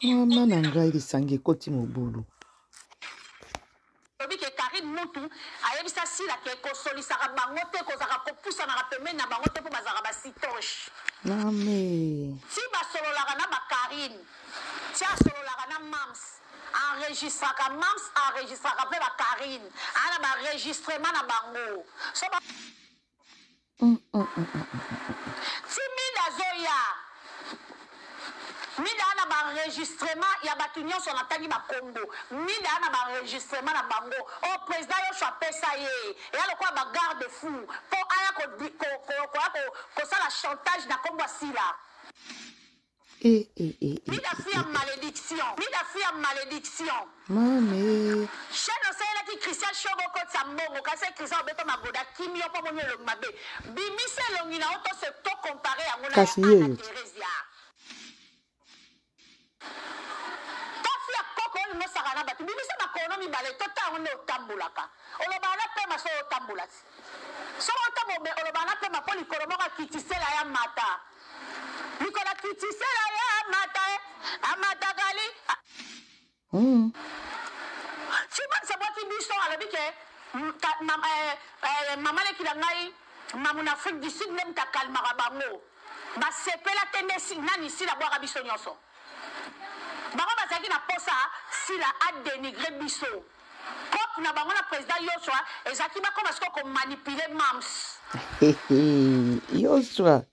Mama nangai di sangi koti mobulu. Que Karine Moutou a eu ça si la que consoli ça bangote ko ça ko poussa na pemé na bangote pour bazara ba sitoche. Name. Si ba solo la na ba Karine. Si a solo la na Mams. Enregistra ka Mams enregistra ka ba Karine. Ana ba enregistrement na bango. So ba Si mina zoya. Mida na ba enregistrement ya batunyo so na tangi ba Congo. Mida na ba enregistrement na bango. O président yo chope ça ye. Et alors quoi ba garde fou. Pour aya ko ça la chantage na Congo sila. Mida fia malédiction. Mida fia malédiction. Mame. Cheno c'est là qui Christian Shogo ko tsambongo ka se Christian beto magoda kimio po monyo lo mabe. Bimise longina auto se to comparer à ngona ya Teresia. No sagana batu bimisa makono mi bale tota ngone otambulaka olobana pe maso otambulati so otamo be olobana pe mapoli koromoka kitisela ya mata nikola kitisela ya mata amata gali chiba sabati biso alobike mama le kilangai mamuna Afrique du Sud même ta kalmara bango ba sepela tendensi nani si la boire biso nyonso. Bango bazaki na posa si la a dénigré biso. Pop na bango na président Yoshua ezaki ba comme ko manipuler Mams. Yoshua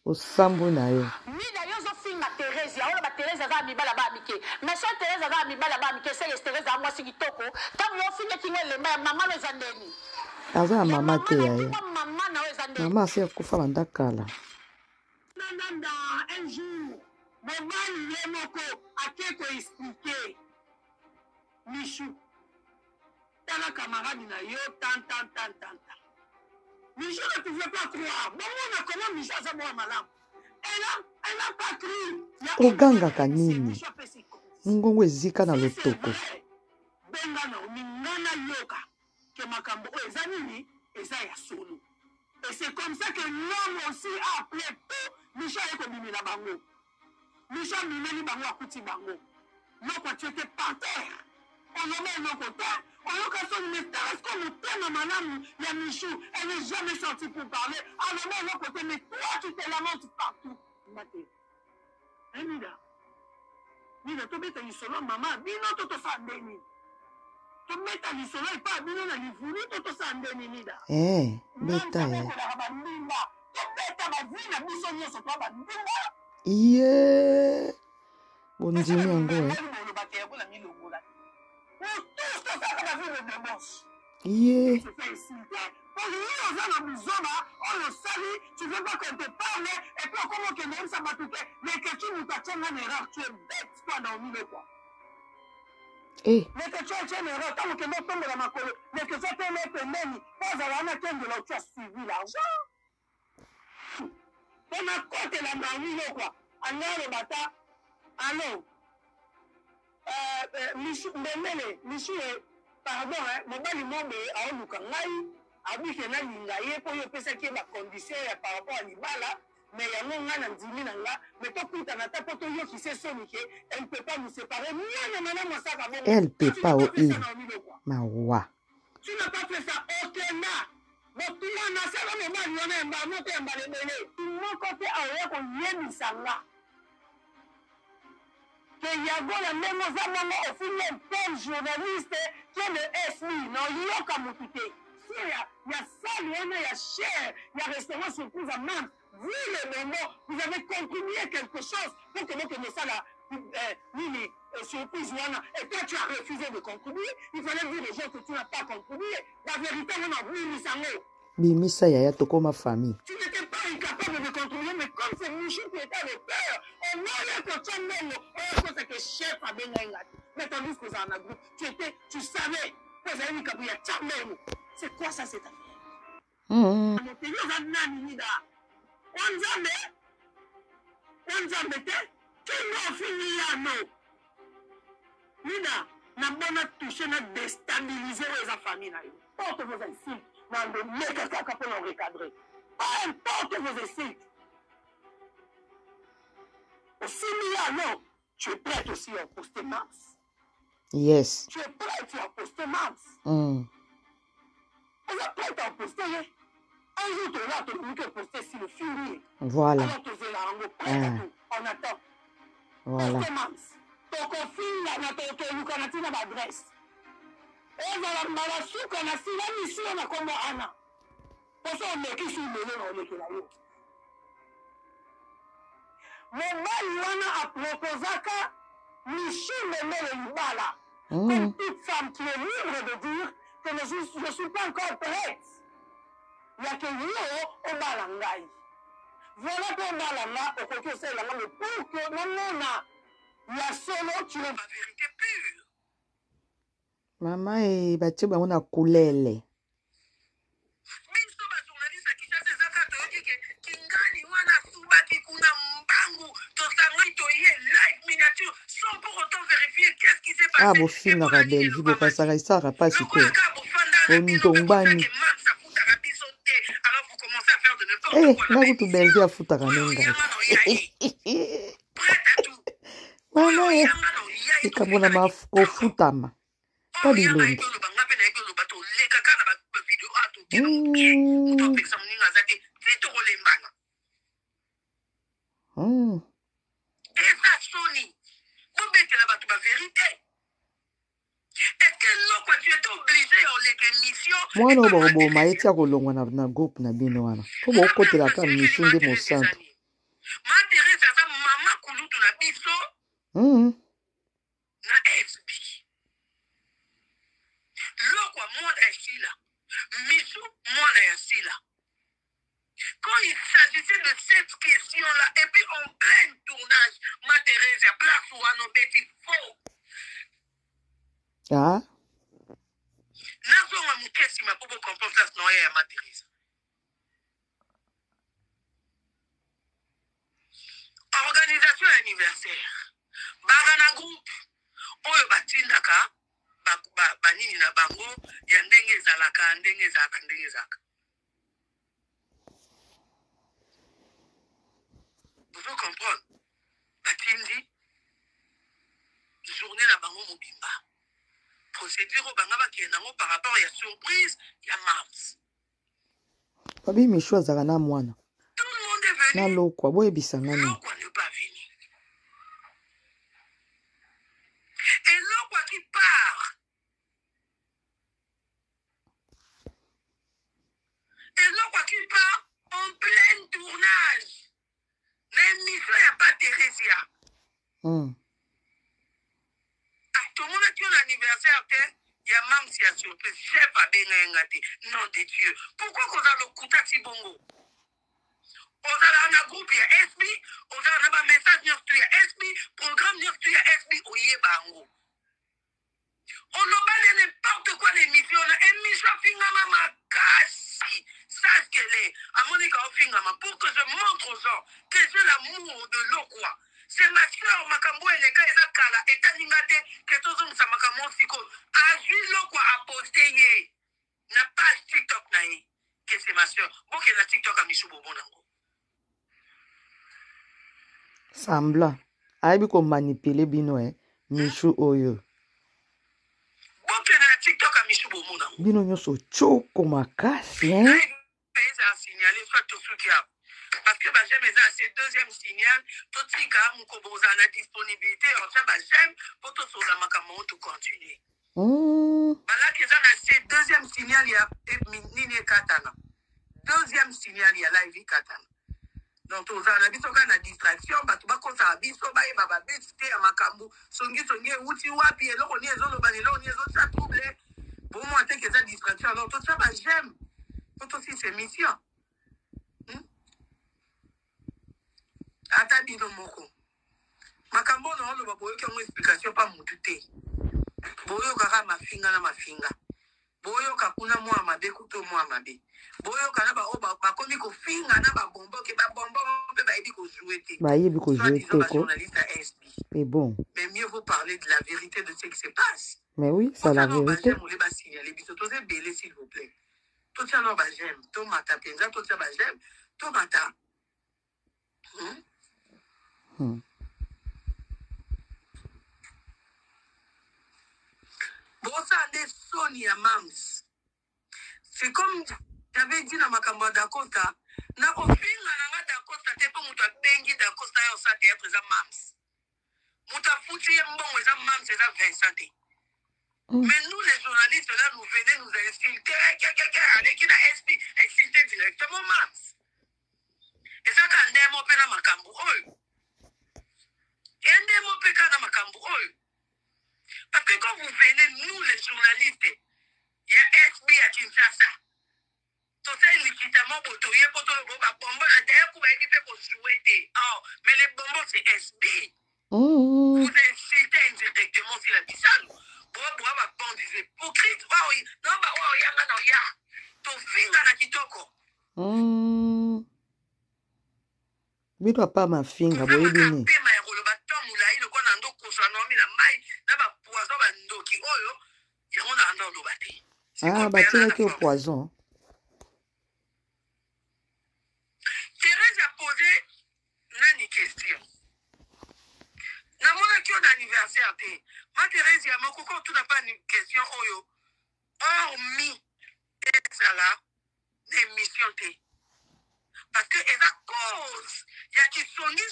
osambu na yo. Mida yozo finga Teresa, ola ba Teresa za mi bala ba mike. Mais ça Teresa za mi bala ba mike, c'est Teresa moi si kitoko. Tam yo finga kinga le mama no zandeni. Aza mama te ya. Mama na zandeni. Mama se kufa bandakala. Nanda un jour maman Lemoko a quelque expliqué. Michou. T'as la camarade na yo tant. Michou ne pouvait pas croire. Bon, on a comment Michou a moi malade. Elle n'a pas cru. Oganga kanini. Ngongo ezika na lotoko. Benga na mingana yoka. Que makambo ezanini ezaya solo. Et c'est comme ça que l'homme aussi a appelé tout Michou et comme la bango. Michou mimeli bango akuti bango. Non, tu étais par terre. On le met de côté. On a son message comme le thème madame la Michou. Elle n'est jamais sortie pour parler. On le met de côté. Mais toi, tu te lamentes partout. Maté. Hein, Mida, tu mets à solo, maman. Bino, tu te fais béni. Tu mets à solo et pas bino, na livuni, tu te fais béni, Mida. Beta. Yeah. Bonjour, Yango. Yeah. Tu veux pas qu'on te parle et puis comment que même ça m'a touché. Mais que tu nous t'as une erreur, tu es bête, toi dans le milieu quoi. Mais que tu as une erreur, tant que nous tombons dans ma colo, mais que ça peut mettre même, pas à la main de l'autre, tu as suivi l'argent. On a côté la main, quoi. Alors le bata, allô. Michou, pardon, mon mari m'a dit à Olukangai, a dit que n'a n'ingaye pour y penser qu'il y a ma condition par rapport à l'ibala, mais il y a non un andimi nanga, mais toi tout à la tape pour yo qui sait soniquer, elle ne peut pas nous séparer. Elle peut pas Mawa. Tu n'as pas fait ça, ok, na. Mais tout le monde a ça, mais moi, il y en a un banon, un balé. Tout le monde côté à rien qu'on y ait mis ça là. Il y a la même au film, tel journaliste qui est le SMI, non, il y a comme écouté. Il y a ça, il y a cher, il y a restaurant surprise à Mams. Vous, le moment, vous avez contribué quelque chose pour que nous connaissions ça là, surprise. Et toi, tu as refusé de contribuer. Il fallait dire les gens que tu n'as pas contribué. La vérité, on a voulu Missango. Bimisa yaya toko ma famille. Tu n'étais pas incapable de contrôler, mais comme c'est Michou qui était avec peur, on a que tu as même, c'est que chef a bien gagné. Mais tandis que ça en a groupe, tu savais que ça a eu Kabouya Tchameno. C'est quoi ça cette affaire? On tu m'as fini là, non? Nina, na bona toucher na déstabiliser eza famille na yo. Porte vos insultes na ndoleka kaka pour le recadrer. Peu importe vos insultes. Aussi non, tu es prête aussi à poster Mars. Yes. Tu es prête à poster Mars. Mm. On est prête à poster. Un jour, tu vas te poster sur le fil. Voilà. Alors, tu es là, on attend. Voilà. Poster Mars. Ton conflit, là, tu as l'adresse. Et dans la maladie, on a si la mission, on a comme Anna. Pour ça, on est qui sur le nom, on est qui là-haut. Mobali wana a proposaka Michou Memele Libala. Comme toute femme qui est libre de dire que je ne suis pas encore prête. Il y a que yo au balangai. Voilà pour balanga au côté c'est la langue pour que non la solo tu es la vérité pure. Maman et batie bango na kulele. Ah, bon film à Rabel, je vais passer à ça, pas si peu. On tombe bani. Eh, là où tu belles à foutre à Ramenga. Maman, et comme on a ma foutama. Pas du long. Moi, non, bon, ma été à Colombo, na groupe, na binoana. Pour mon côté, la cam, mission de mon centre. Ma Thérèse, ça, maman, Kouloutou, na biso. Na FB. Lokwa, moi, ici, là. Michou, moi, ici, là. Quand il s'agissait de cette question-là, et puis en plein tournage, ma Thérèse, il y a place où on est faux. Ah? Nazo ma mukesi ma popo comprendre la noya ya ma Thérèse. Organisation anniversaire. Bagana groupe. Oyo batindaka banini na bango ya ndenge ezalaka. Vous pouvez comprendre. Batindi journée na bango mobimba. Procédure au bangaba qui est par rapport à la surprise, il y a Mars. Babi Michou azalana mwana. Tout le monde est venu. Na lokwa boye bisangani. Lokwa n'est pas venu. Et Lokwa qui part. Et Lokwa qui part en plein tournage. L'émission, il n'y a pas Thérésia. Tout le monde a dit l'anniversaire, il y a même si il y a surprise, chef à Benengate, nom de Dieu. Pourquoi qu'on a le Kouta Tibongo? On a un groupe, il y a SB, on a un message, il y a SB, programme, il y a SB, ou Yebango. On n'a pas de n'importe quoi l'émission, émission Fingama Makasi, sache qu'elle est, à Monica Fingama, pour que je montre aux gens que j'ai l'amour de Lokwa. C'est ma soeur, Makambo et les gars, ils ont kala, et t'animate, que tout le monde s'est Makambo Siko. A juste Lokwa a posté, n'a pas TikTok naïe, que c'est ma soeur. Bon, qu'elle a TikTok à Michou Bobonango. Sambla. Aibi ko manipuler bino Michou oyo. Bon, qu'elle a TikTok à Michou Bobonango. Bino nyoso choko makasi, Ils ont signalé, soit tout ce qu'il y a. Parce que j'aime c'est deuxième signal, tout ce qui a la disponibilité, on fait j'aime pour tout ça, ma tout continuer. Là, c'est deuxième signal, il y a Nini Katana. Deuxième signal, il y a Live Katana. Donc, on a la distraction, tu vas comme ça, biso, baba, biscuit, à Makambu, songi, outi, wapi, et là, on y est, on y est, ça trouble. Pour moi, c'est que ça distraction. Alors, tout ça, j'aime. Pour aussi, c'est mission. Ata bino moko makambo na lo baboyo ke mo explication pa mutu te boyo kaka mafinga na mafinga boyo kakuna mo amabe kuto mo amabe boyo kana ba oba bakomi ko finga na ba bombo ke ba bombo pe ba yebi ko jouer te ko. Mais bon mais mieux vaut parler de la vérité de ce qui se passe. Mais oui, c'est la vérité. S'il vous plaît. Tout ça, non, j'aime. Tout mata, penza, tout ça, j'aime. Tout mata. Bon, ça, des Sonia Mams. C'est comme j'avais dit dans ma campagne d'Acosta. Na ofinga na nga d'Acosta, t'es pas mouta bengi d'Acosta, y'a ça, t'es présent Mams. Mouta foutu, y'a mbon, y'a Mams, y'a Vincent. Mais nous, les journalistes, là, nous venons nous insulter. Avec qui n'a insulté directement Mams. Et ça, quand on a un mot dans ma campagne. Et un mot dans ma campagne. Parce que quand vous venez, nous les journalistes, il y a SB à Kinshasa. Tout ça, il quitte à mon poteau, il y a un poteau, il y a un bonbon, mais les bonbons, c'est SB. Vous insultez indirectement sur la Bissau. Bon, des hypocrites. Non, il y a ton finger à Kitoko. Mais toi, pas ma finger, boy, bini. Ah, bah, tu es au poison. Thérèse a posé une question. Namona qui on anniversaire. Ma Thérèse, ya moko tu n'as pas une question oyo. Hormis ezala d'émission té. Parce que eza cause ya kisongi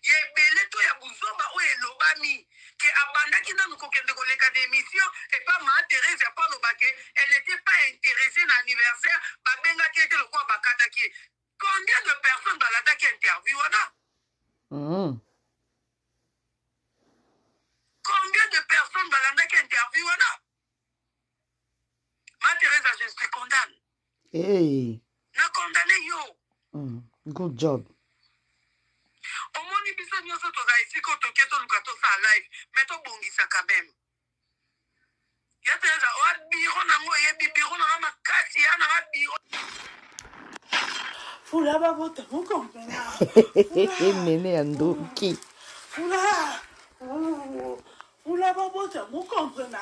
ya ebele to ya buzomba oyo elobami que abandaki nanu kokende koleka d'émission et pas ma Thérèse ya pas lobake elle n'était pas intéressée à l'anniversaire babengaki ete lokwa bakataki. Combien de personnes dans l'attaque interview wana? Combien de personnes dans l'attaque interview wana? Ma Thérèse, je te condamne. Hey. Na condamné yo. Good job. Au moins, il y a ici quand tu as ça live, mais tu bongisa quand même. Il y a des Fula babota mukompena. Nene andoki. Fula babota mukompena.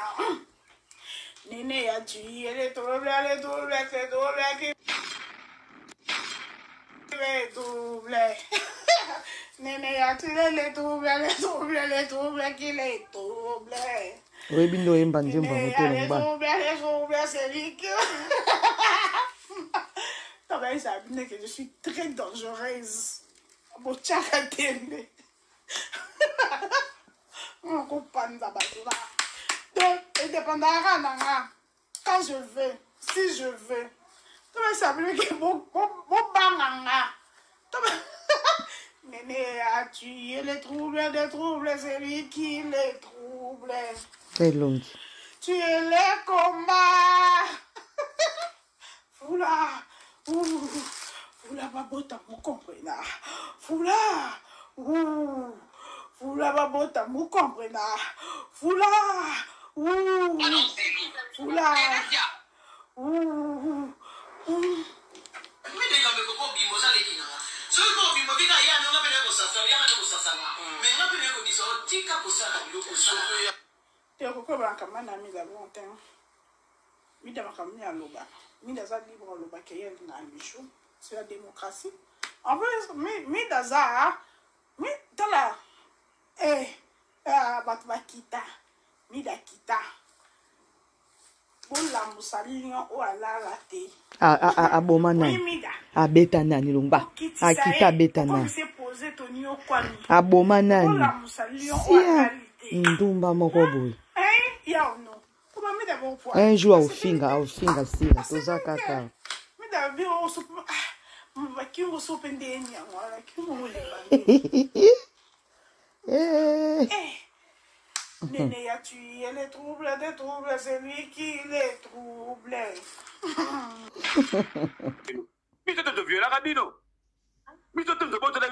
Nene ya tu elle est double. Nene ya tu elle est double qu'il est double. Oui, bindo embanje mbangoto lomba. C'est Rick. Ça veut dire que je suis très dangereuse. Bon, tchakatende. On comprend ça, donc, il dépendra quand je veux, si je veux. Ça veut dire que mon banganga. Néné a tué les troubles, c'est lui qui les trouble. C'est long. Tu es les combats. Fula. Fula babota mukomprena. Fula babota mukomprena. Fula. C'est la démocratie. En plus, Midaza, Midala, Batbakita, Midakita. Ola musalion o ala raté. Abomana. Abetana ni lumba. Akita betana. Abomana ni. Ndumba mokobo. Un jour au finger sila toza kaka. Néné a tué les troubles, c'est lui qui les trouble. Mais tu te violes la bino. Mais tu te bottes la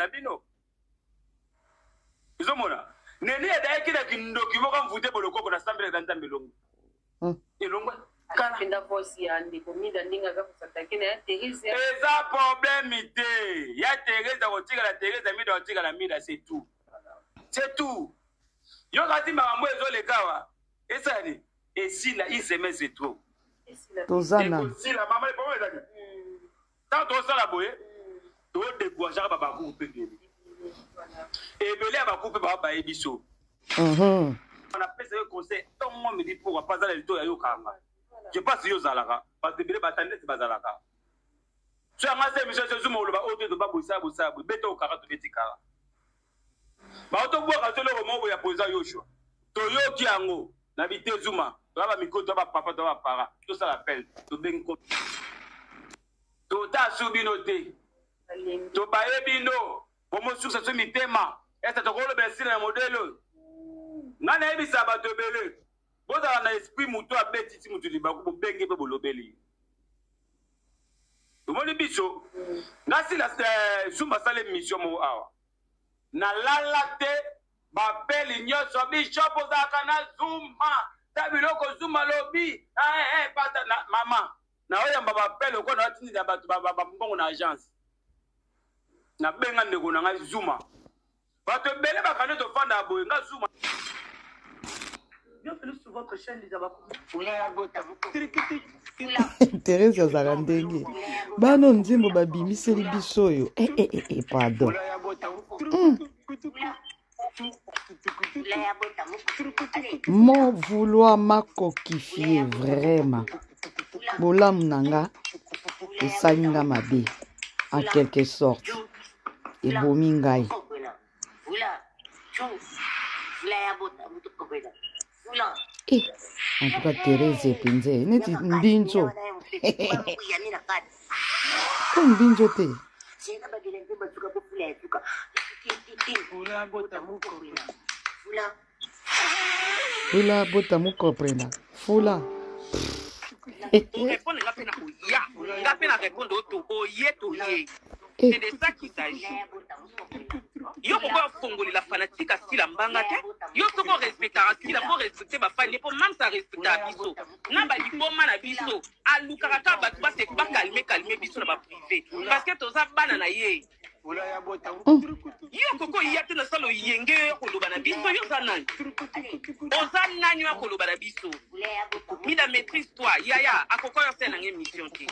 bino. Ils ont mon Néné a d'ailleurs qui a une document vous pour le coco de la Sambre dans Tambelong. Et l'on Pinda voici andi comida ninga za kusataki na Thérèse. Eza problème il y a Thérèse à otika la Thérèse à mida otika la mida c'est tout. C'est tout. Yo kati makambo ezolekawa. Esali esila iseme c'est trop. Tozana. Esila mama le pomo ezali. Tant tosala boye. To décourager ba coupe pe. Et belé ba coupe ba ebiso. On a fait ce conseil. Tout le monde me dit pourquoi pas dans le dos yo kanga. Je pense yo zalaka parce que belé batande c'est bazalaka. Tu as massé monsieur Jésus mo loba oto to ba boisa beto kara to betikara. Ba oto bo ka tolo mo ya poza yoshua. To yo ki ango na bité zuma. To ba mikoto ba papa to ba para. Tout ça l'appelle to benko. To ta subinote. To ba ebino. Bomo succès so mitema. Est-ce to ko lo be sina modelo. Ngana ebisa ba to bele. Boza na esprit muto abeti ti mutu libaku bo benge pe bolobeli. Tomoni biso. Nasi la zuma sale mission mo awa. Na lalate ba peli nyoso bishop ozaka na zuma tabiloko zuma lobi pata na mama na oyamba ba peli ko na tindi na batu ba mbongo na agence na benga ndeko na nga zuma bato bele bakane to fanda boye nga zuma. Bienvenue sur votre chaîne les abakou. Teresa Zarandenge. Bano nzimbo babimiseli biso yo. Pardon. Mon vouloir m'a coquifié vraiment. Bolam nanga et salinga mabe en quelque sorte. Et bomingai. En tout cas, Thérèse Pinze, neti mbinzo. Comme mbinzo te. Fula bota muko prena. Fula. C'est de ça qu'il s'agit. Yo pourquoi Congolais la fanatique à style mbanga te? Yo pourquoi respecter à style faut respecter ba fan pour même ça respecter à biso. Na ba lipo mana biso. A lukaraka ba ba c'est pas calmer biso na ba privé. Parce que to ça bana na ye. Yo koko yate na salo yenge ko loba na biso yo zanani. Ozanani wa ko loba na biso. Mi la maîtrise toi yaya akoko yo sena émission ti.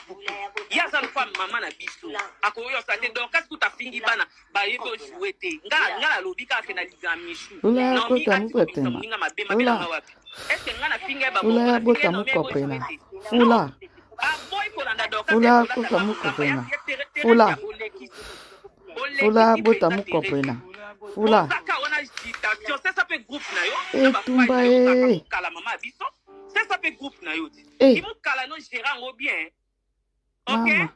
Ya za femme maman na biso. Akoko yo sa te donc qu'est-ce que tu as fini bana ba yeto jouer nga lobi ka finaliser michu. Ula kota mukopena. Ula. Est-ce que nga na finga ba Ula bota mukopena. Fula. Fula kota mukopena. Fula. Fula bota mukopena. Fula. C'est ça peut groupe na yo. Tumba eh. Kala mama biso. C'est ça peut groupe na yo. Ki mu kala no gérant ngo bien. OK?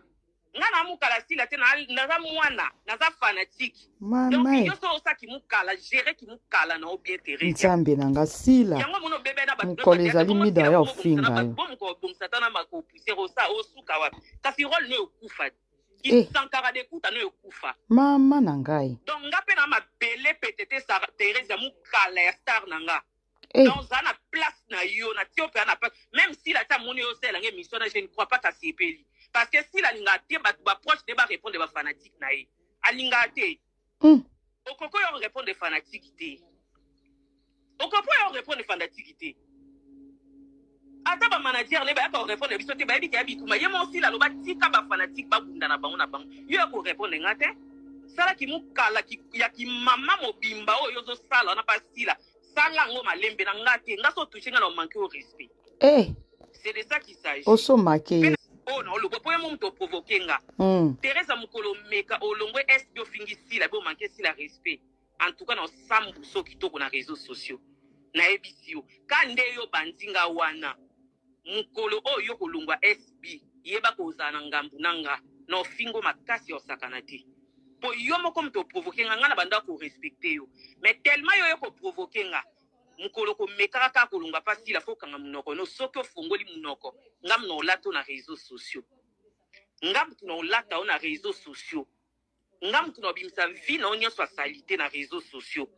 Ngana mukala sila tena naza mwana naza fanatique donc yo so saki mukala gérer ki mukala na bien Thérèse nzambe nanga sila yango mono bebe na ba koleza limida ya ofinga yo bon ko bon satana mako pousser osa osuka wapi kasi role no okufa ki sankara de kuta no okufa mama nangai donc ngape na mabele petete sa Thérèse mukala ya star nanga donc ça na place na yo na tio pe na place même si la ta moni yo sela nge mission je ne crois pas ta sepeli. Parce que si la lingate ba proche de ba répondre ba fanatique na ye. A lingate. Okoko yo répondre de fanatique té. Okoko yo répondre de fanatique té. Ata ba manager le ba ko répondre biso té ba bi ka bi kuma ye mo si la lo ba tika ba fanatique ba bunda na bango na bango. Yo ko répondre ngate. Sala ki mukala ki ya ki mama mobimba o yo zo sala na pas sila. Sala ngo malembe na ngate ngaso toucher na manquer au respect. C'est de ça qu'il s'agit. Oso maké. Oh non, le point où on provoqué nga. Teresa mukolo meka olongwe est bio fingi si la bio manquer si la respect. En tout cas dans sambu so kitoko na réseaux sociaux. Na ebisio. Kande yo bandinga wana. Mukolo o yo kolongwa SB. Yeba ko zana ngambu nanga. No fingo makasi yo sakanati. Po yo moko mto provoqué nga na banda ko respecter yo. Mais tellement yo ko provoqué nga. Mukolo ko mekaka kolonga pasi la foka nga munoko no soko fongoli munoko ngam no lato na réseaux sociaux ngam no lata na réseaux sociaux ngam no bimsa vie na onyo so salité na réseaux sociaux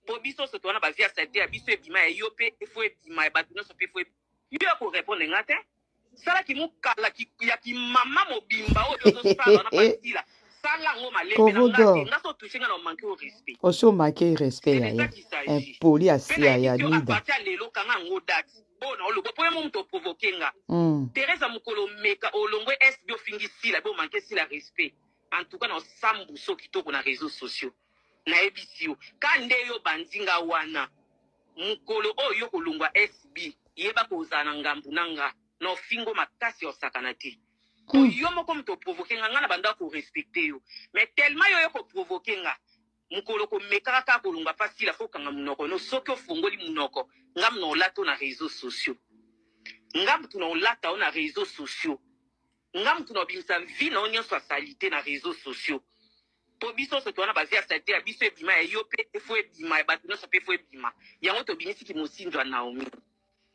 po biso so tona ba via salité biso ebima yo pe efo ebima ba no so pe efo yo ko répondre ngate sala ki mukala ki ya ki mama mobimba o yo so sala na pasi la Oso manqué respect ya ya. Impoli asia ya nida. Teresa mukolo meka olongwe SBO fingi la bo manqué si la respect. En tout cas na sambu so kitoko na réseaux sociaux. Na ebisio kande yo bandinga wana mukolo oyo kolongwa SB yeba kozana ngambu nanga no fingo makasi osakana te. To yo moko mto provoquer nga na banda ko respecter yo. Mais tellement yo ko provoquer nga mukolo ko meka ka kolongwa pasi la foka nga munoko no soki ofungoli munoko ngam no lato na réseaux sociaux. Ngam tu no lata na réseaux sociaux. Ngam tu no bimsa vie na onyo so salité na réseaux sociaux. To biso se to na ba via salité biso ebima yo pe fo ebima ba tu no so pe fo ebima. Yango to binisi ki mosinjwa Naomi.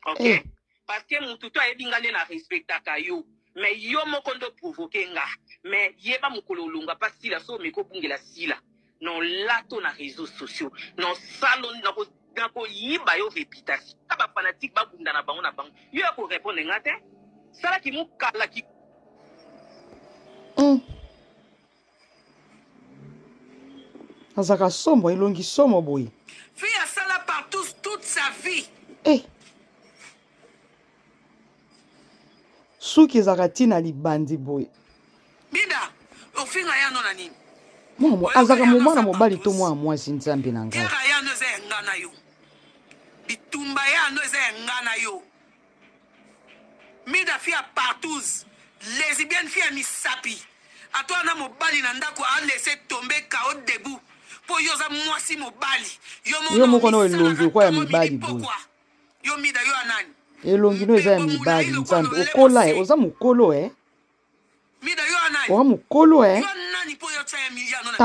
OK? Parce que mutu to ebingane na respectaka yo. Mais yo moko ndo provoquer nga. Mais yeba mukolo lunga pa sila so meko bungela sila. Non lato na réseaux sociaux. Non salon na ko yiba yo réputation. Ba fanatique ba bunda na bango na bango. Yo ko répondre ngate. Sala ki mukala ki Azaka somo ilongi somo boy. Fille a sala partout toute sa vie. Suki zakati na libandi boy. Bida, ofinga ya no na nini? Mo azaka mumana mobali to mwa mwasi nzambe na ngai. Kera ya no ze ngana yo. Bitumba ya no ze ngana yo. Mida fia partout. Lesbienne fia misapi. Atwa na mobali na ndako a laisser tomber KO debout. Po yoza mwasi mobali. Yo moko no elongi kwa ya mibali boy. Yo mida yo anani. Elongi no eza ya mibali nzambe. Okola oza mukolo Mida yo anani. Oza mukolo Yo nani po yo cha ya miliano na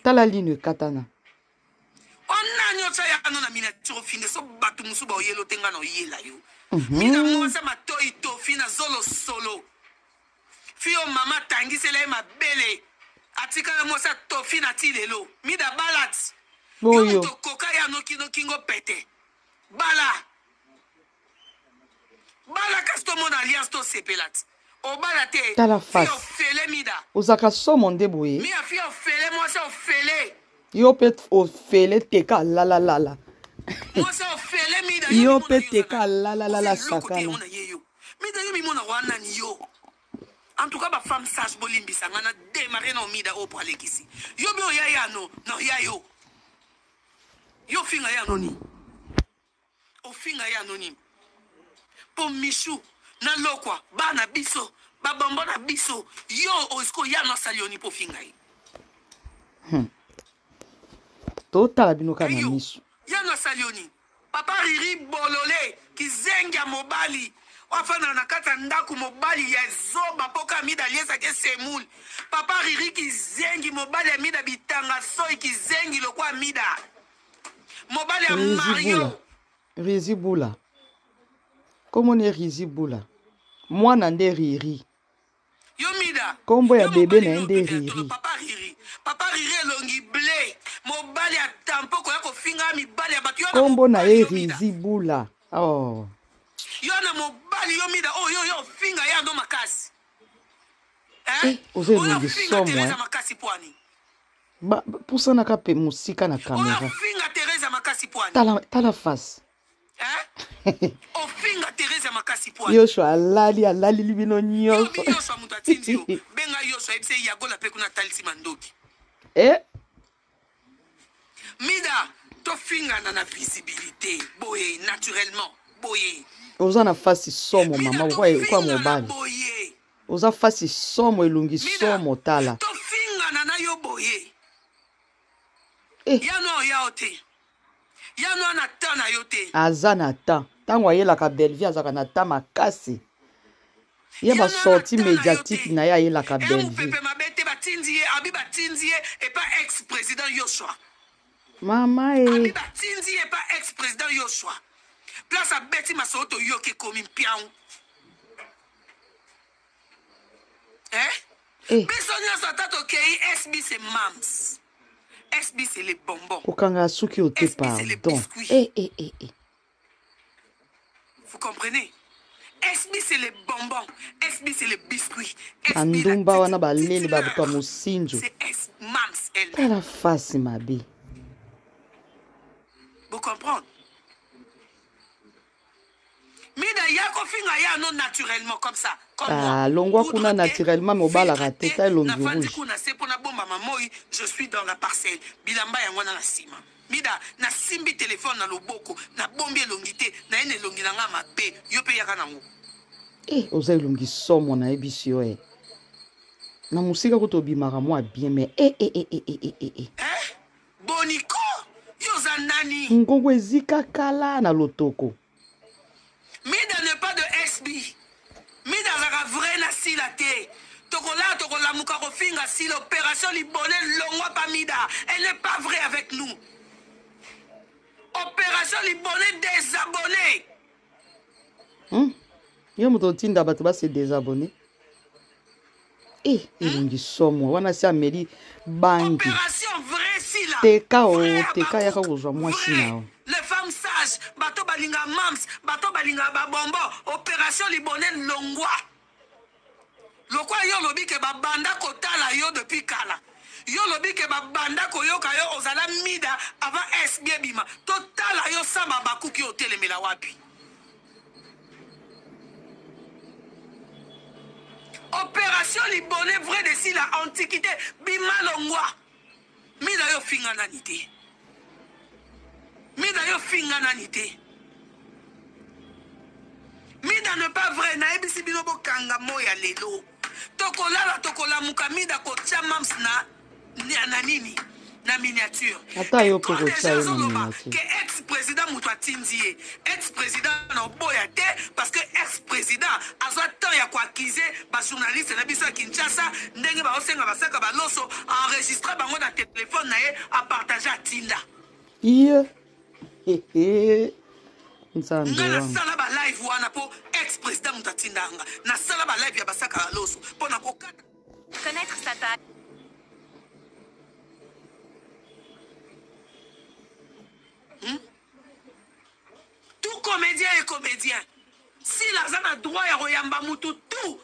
Tala lino ekatana. Onani yo cha ya no na miniature finge so batu musuba oyelo tenga no yela yo. Mida mwasa matoi to fina zolo solo. Fio mama tangisele ma bele. Atika mwasa to fina tilelo. Mida balat. Yo to koka ya no kingo pete. Bala kasto mon alliance to sepelat. O bala te. Tala face. Fele mida. Ozaka somo ndeboye. Mi a fio fele moi ça fele. Yo pet o fele teka la. Moi ça fele mida. Yo pet teka la sakala. Mida yo mi mona wana ni yo. En tout cas ba femme sage bolimbi sangana démarrer no mida o pour alekisi. Yo bi o ya no ya yo. Yo finga ya no ni. O finga ya no ni. Po Michou na lokwa bana biso babombo na biso yo osko ya no salioni po finga yi. Totala binoka na miso. Ya no salioni. Papa Riri bolole ki zenga mobali. Wafana na kata ndaku mobali ya zoba poka mida liesa ke semul. Papa Riri ki zengi mobali ya mida bitanga soi ki zengi lokwa mida. Mobali ya Mario. Rizibula. Comment on est Rizibula? Moi nande Riri. Yo mida. Kombo ya bébé na nde Riri. Papa Riri longi blé. Mobali ya tampoko ya kofinga mi bali ya batu. Kombo na ye Rizibula. Oh. Yo na mobali yo mida yo finga ya ndo makasi. Oze longi somo makasi poani. Ba pusa na kape musika na kamera. Finga Teresa makasi poani. Tala face. Ofinga Teresa makasi poani. Yosho alali libino nyoso. Yosho mutatinzi yo. Benga Yosho ebse yagola pe kuna talisi mandoki. Mida to finga na visibilité boye naturellement boye. Oza na fasi somo mama kwa mobali. Oza fasi somo elungi somo tala. To finga na yo boye. Ya no ya ote. Ya no na ta na yote. Aza na ta. Tango ayela ka Bellevue azaka na ta makasi. Ya ba sorti médiatique na ya ayela ka Bellevue. Pepe mabete batindiye abi batindiye et pas ex-président Yoshua. Mama Abi batindiye pas ex-président Yoshua. Place à Betty Masoto yoke komi piaou. Personne n'a tato kei SB c'est mams. SB c'est les bonbons. Okanga suki ote pardon. Vous comprenez? SB c'est les bonbons, SB c'est les biscuits. Andumba wana baleli babuto musinjo. C'est Mams elle. Tala face ma bi. Vous comprenez? Mida yako finga ya non naturellement comme ça. Comme moi. Longwa kuna naturellement mais obala raté ta longi rouge. Je suis dans la parcelle. Bilamba ya ngwana na sima. Mida na simbi téléphone na loboko na bombi longité na ene longi na ngama pe yo pe yaka nango. Oza longi somo na ebisio na musika ko bimaka moi bien mais Boniko yo za nani? Ngongo ezika kala na lotoko. Mida n'est pas de SB. Mida zaka vrai na silate. Tokola muka kofinga si l'opération libonne longwa pa Mida. Elle n'est pas vraie avec nous. Opération libonne désabonné. Yo moto tinda bato ba se désabonné. Elongi somo wana si ameli bangi. Opération vraie si la. Teka yaka kozwa mwasi nao. Les femmes sages, bato balinga mams, bato balinga babombo, opération libonne longwa. Lokwa yo lobi ke babanda kotala yo depuis kala. Yo lobi ke babanda koyoka yo ozala Mida avant SB bima. Totala yo samba bakuki o telemela wapi. Opération libonne vrai de si la antiquité bima longwa. Mida yo finga nanite. Mida yo finga nanite. Mida ne pas vrai na ebisi bino bokanga moya lelo. Tokola muka Mida ko chamams na nini na miniature. Ata yo poko chayo na miniature. Que ex-président muto atindie. Ex-président na boya te parce que ex-président azwa temps ya ko accuser ba journaliste na biso Kinshasa ndenge ba osenga basaka ba loso enregistrer bango na téléphone na ye a partager atinda. Nga sala ba live wana po ex-président muto atindanga. Na sala ba live ya basaka ba loso po na kokata. Connaître sa taille. Tout comédien est comédien. Si la zone a droit à royamba mutu tout,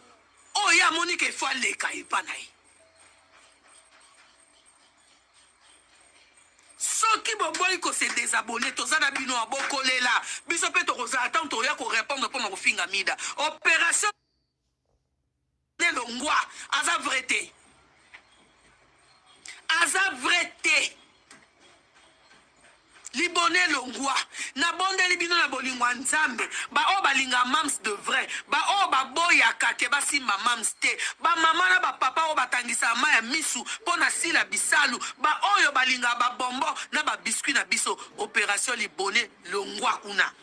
oh ya monique il faut aller kaipanaï. Ceux qui boboy ko se désabonner, tozana bino abokole là. Biso pe to rosa attendre to ya ko répondre pour mo finga Mida. Opération Nelongwa, aza vrete. Aza vrete. Libonne longwa na bonde libino na bolingwa nzambe ba o balinga mams de vrai ba o ba boya kake ba simba mams te ba mama na ba papa o batangisa maya misu pona sila bisalu ba oyo balinga ba bombo na ba biscuit na biso opération libonne longwa kuna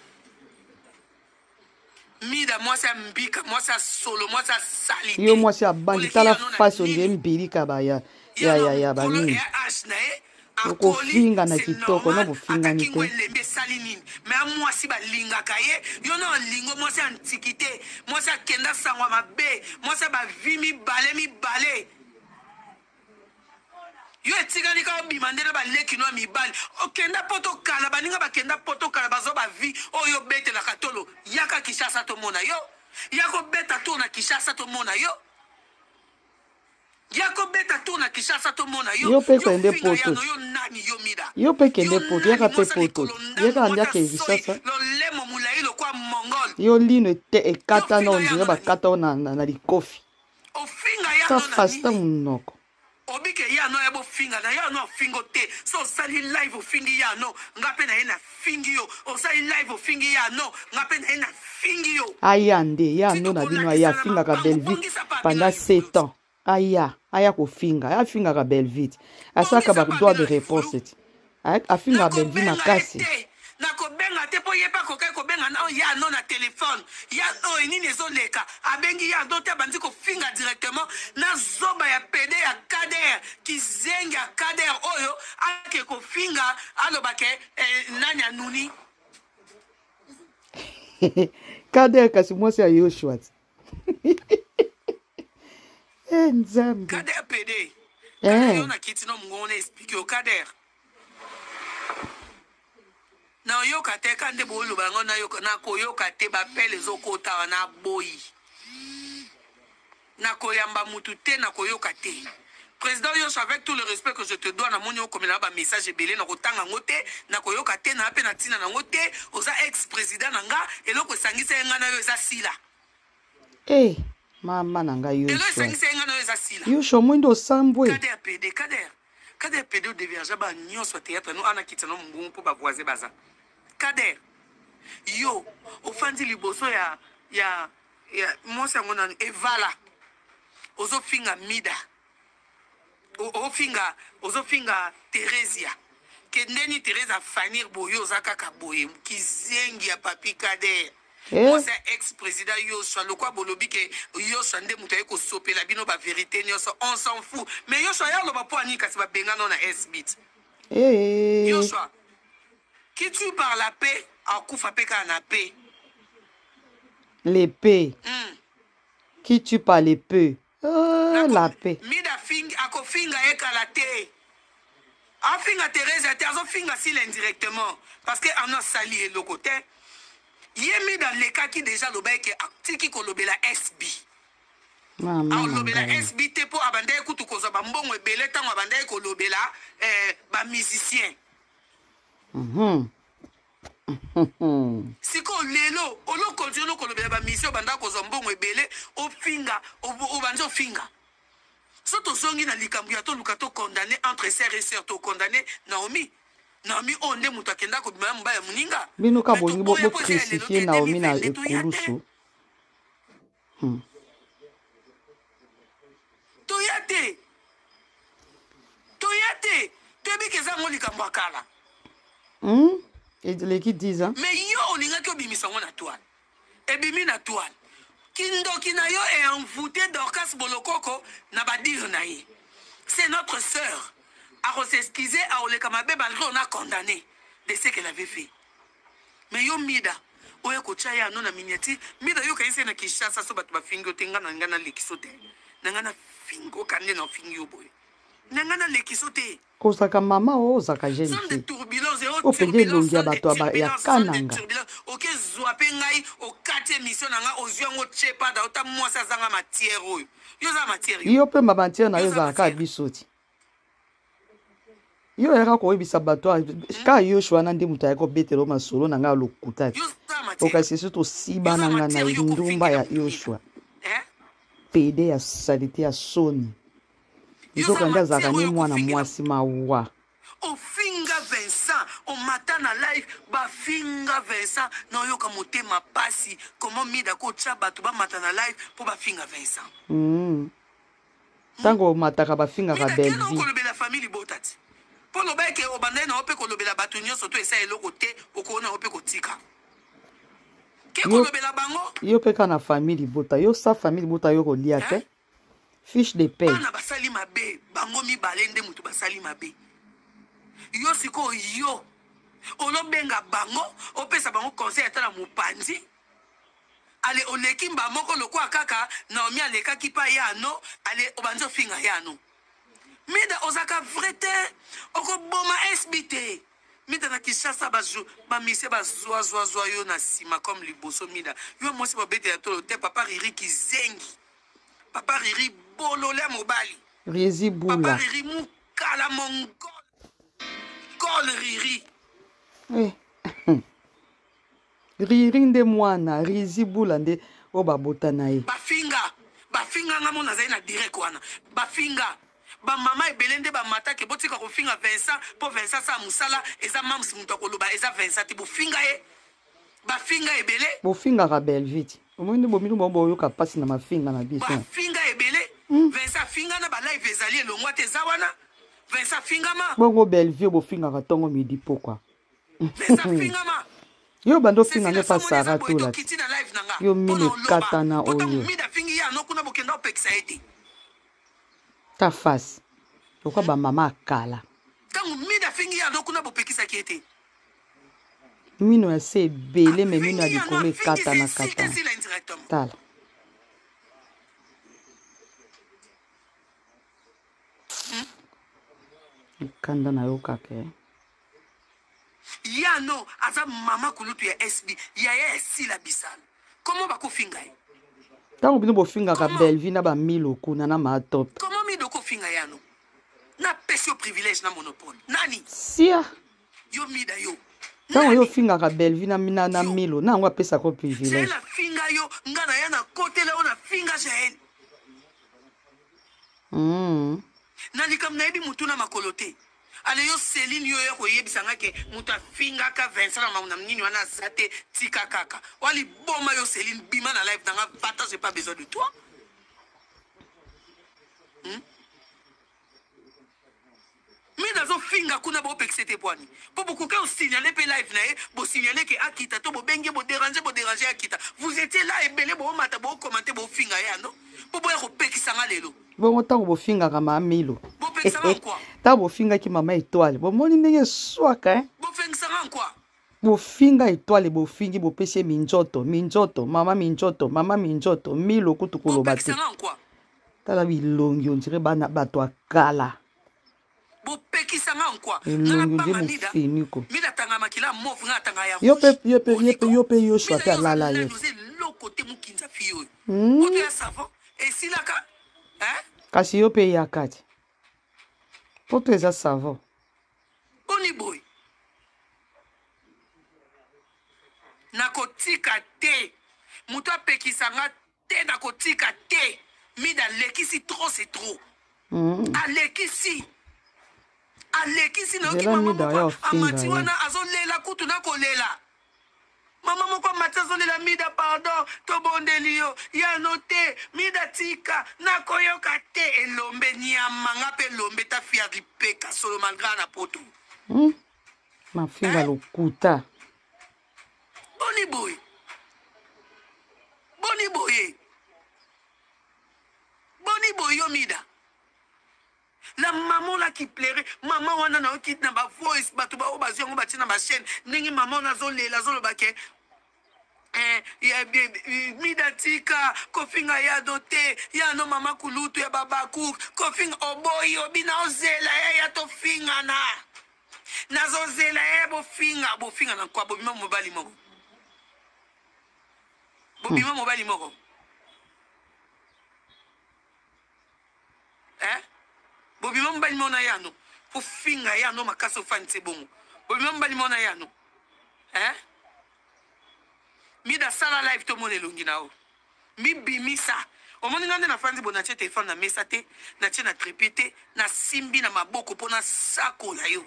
Mida moi ça mbika moi ça solo moi ça sali yo moi ça banditala façon de mbirika ba ya ba ni Okofinga na kitoko na bofinga nite. Mais à moi si balinga kaye, yo no lingo moi c'est antiquité, moi c'est kenda sangwa mabe, moi c'est ba vimi balé. Yo etikali ka bimande na ba leki no mi bal. O kenda poto kala baninga ba kenda poto kala bazo ba vi, o yo bete la katolo, yaka Kinshasa to mona yo. Yako beta to na Kinshasa to mona yo. Yo pe kende poto. Yo pe kende poto. Yaka pe poto. Yaka anja ke visasa. Yo lino te e kata na ondire ba kata na likofi. Ta fasta munoko. Obike ya no ebo finga na ya no fingo te. So sali live fingi ya no. Ngape na ena fingi yo. O sali live fingi ya no. Ngape na ena fingi yo. Ayande ya no na bino ya finga ka Belvite pendant 7 ans. Aya ko finga, ya finga ka Belvite. Asaka ba droit de réponse. A finga Belvite na kasi. Na ko benga te po yepa ko kai ko benga na ya no na téléphone. Ya no nini ezoleka. Abengi ya ndo te bandi ko finga directement na zoba ya PD ya Kader ki zenga Kader oyo ake ko finga alobake nanya nuni. Kader kasi moi c'est yo chouette. Nzambe. Kader PD. Kader yo na kiti no mngone explique au Kader. na yoka te kande bolo bango na yoka na koyoka te ba pele zokota na boyi na koyamba mutu te na koyoka te. Président Yosh, avec tout le respect que je te dois, na monyo comme na ba message belé na kotanga ngote na koyoka te na pe na tina na ngote oza ex-président nanga eloko sangisa nga na yo eza sila. Eh, mama nanga yo. Eloko sangisa nga na yo eza sila. Yo sho mwindo sambwe. Kader PD, Kader PD de verge ba nyonso théâtre no ana kitano mbungu po ba voisin baza. Kader. Yo, ofandi liboso ya mosa ngona evala. Ozo finga mida. Ozo finga Teresia. Kendeni Teresa fanir boyo zakaka boye kizengi ya papi Kader. Moi c'est ex-président Yoshua le quoi bolobi ke Yoshua nde mutu ayeko sopela bino ba vérité nyonso on s'en fout mais Yoshua ya lo ba po ani kasi ba bengana na S-Beat. Yoshua qui tue par la paix akufa pe ka na paix. L'épée. Qui tue par l'épée. La paix. Mida fing ako finga ekala te. A finga Teresa te azo finga sil indirectement parce que on a sali le côté. Yemi dans les cas qui déjà le bec tiki ko lobela SB. Mama. Lobela SB te po abanda ekutu ko zoba mbongo ebele tango abanda ko lobela ba musicien. Siko lelo olo continue ko lobela ba musicien banda ko zombongo ebele o finga o banjo finga. Soto zongi na likambu ya to lukato condamné entre sœurs et sœurs to condamné Naomi. Naomi onde mutu akenda ko bima mbaya muninga. Bino ka bongi bo crucifier Naomi na ekulusu. Toyate. Tebi keza ngoli likambu akala. Et les qui disent hein? Mais yo olinga ko bimisa ngona toile. E bimi na toile. Kindoki na yo est envoûté d'Orcas Bolokoko na badir na ye. C'est notre sœur. A s'excuser à Olekamabe malgré on a condamné de ce qu'elle avait fait. Mais yo mida, oye kochaya no na minyati, mida yo kaise na Kinshasa so batu ba fingo tenga na ngana lekisote. Na ngana fingo kande na fingo boy. Na ngana lekisote. Kozaka mama o zaka jeune fille. O pede longia bato ya kananga. OK zwape ngai o kate mission nanga o zwango chepa da ota mwasa zanga matière oyo. Yo za matière. Yo pe matière na yo zaka bisoti. Yo era ko ebisa bato ka Yoshua na ndi mutu ayako betelo masolo na nga lokuta. Okasi surtout siba na nga na ndumba ya Yoshua. Pede ya salite ya soni. Izo kanda zaka ni mwana mwasi mawa. O finga Vincent, o matana live ba finga Vincent na yoka motema pasi comment mida ko chaba to ba matana live po ba finga Vincent. Tango mataka ba finga ka belle vie. Ko lobela famille botati. Po lobeke o bandai na ope ko lobela batu nyonso to esa eloko te o ko na ope ko tika. Ke ko lobela bango? Yo pe kana famille bota, yo sa famille bota yo ko lia te. Fiche de paix. Bana basali mabe, bango mi balende mutu basali mabe. Yo siko yo. Olo benga bango, opesa bango conseil atala mupanzi. Ale oleki mba moko lokwa kaka, Naomi aleka kipa yano, ale obanzo finga yano. Mida ozaka vrete, oko boma SBT. Mida na Kinshasa ba mise ba zoa yo na sima comme liboso mida. Yo mosi ba bete ya tolo te papa Riri kizengi. Papa Riri bolole mobali. Riezi bula. Papa Riri mukala mongol. Gol Riri. Riri nde mwana, Riezi bula nde oba bota na ye. Bafinga nga mona zai na direct wana. Bafinga. Ba mama ebelende ba mata ke botika ko finga Vincent po Vincent sa musala eza mams muto ko loba eza Vincent ti bofinga e. Bafinga ebele. Bofinga ka belle vite. Omoni bominu bombo yo kapasi na mafinga na biso. Bafinga ebele. Vincent finga na ba live ezali elongwa te zawana. Vincent finga ma. Bongo belle vie bofinga ka tongo midi pokwa. Vincent finga ma. Yo bando finga ne pa sara to la. Yo mine katana oyo. Mida fingi ya no kuna bokenda opekisa ete. Ta face. Pourquoi ba mama kala? Tangu mida fingi ya no kuna bopekisa kiete. Mino ya se bele me mino ya dikome katana katana. Tala. Kanda na yo kake. yano aza mama kulutu ya SB ya esila bisala comment bakofinga ye ntango bino bofingaka belvi na bamilo kuna na matop comment mido kofinga yano na pesi yo privilège na monopole nani sia yo mida yo ntango yo fingaka belvi na milo nango apesaka privilège la finga yo nga na ya na kotela o na finga jael na likambo nayebi mutu na makolo te ale yo Céline yo yo koyebisanga ke mutu afingaka Vincent na mamuna mnini wana aza te tika kaka wali boma yo Céline bima na live nanga vata j'ai pas besoin de toi mi nazo finga kuna bopekise te pwani po bokoka osignale pe live na ye bosignale ke akita to bobenge bodéranger akita vous étiez là ebele boomata bokomante bofinga ye ano po boya kopekisanga lelo bongo ntango bofingaka mamilo bopekisanga kwa ntango bofingaki mama étoile bomoni ndenge eswaka bofengisanga kwa bofinga étoile bofingi bopesi minjoto mama minjoto milo kutu koloba te tala bilongi ondire bana bato akala bopekisanga nkwa elongi nde mofiniko midatanga makila mofu nga atanga ya yo pe yoshua te alala ye lokote mukinza fiyo oto ya savon esilaka kasi yo pe eyaka te poto eza savon boni boy nakotika te mutu apekisanga te nakotika te mida lekisi trop c'est trop alekisi nayoki mama moko amati wana azolela kutu nakolela mama moko amati azolela mida pardon tobondeli yo yano te mida tika nakoyoka te elombe nyamanga mpe elombe tafia ripeka solo malgra na poto mafinga lokuta boni boye yo mida la maman là qui plairait maman wana na okit na ba voice bato ba obazi yango bati na ba chaîne ndenge maman na zolela zoloba ke midatika kofinga ya dote ya no mama kulutu ya babaku kofinga oboyi obina ozela ya tofinga na zozela ya bofinga na kwa bobima mobali moko bobima mbali mona yano ofinga yano makasa ofanise bongo bobima mbali mona yano mida sala live to mona elongi nao mibimisa omoni nga nde na fandi bo natie telefone na mesa te natie na trepi te na simbi na maboko mpo na sakola yo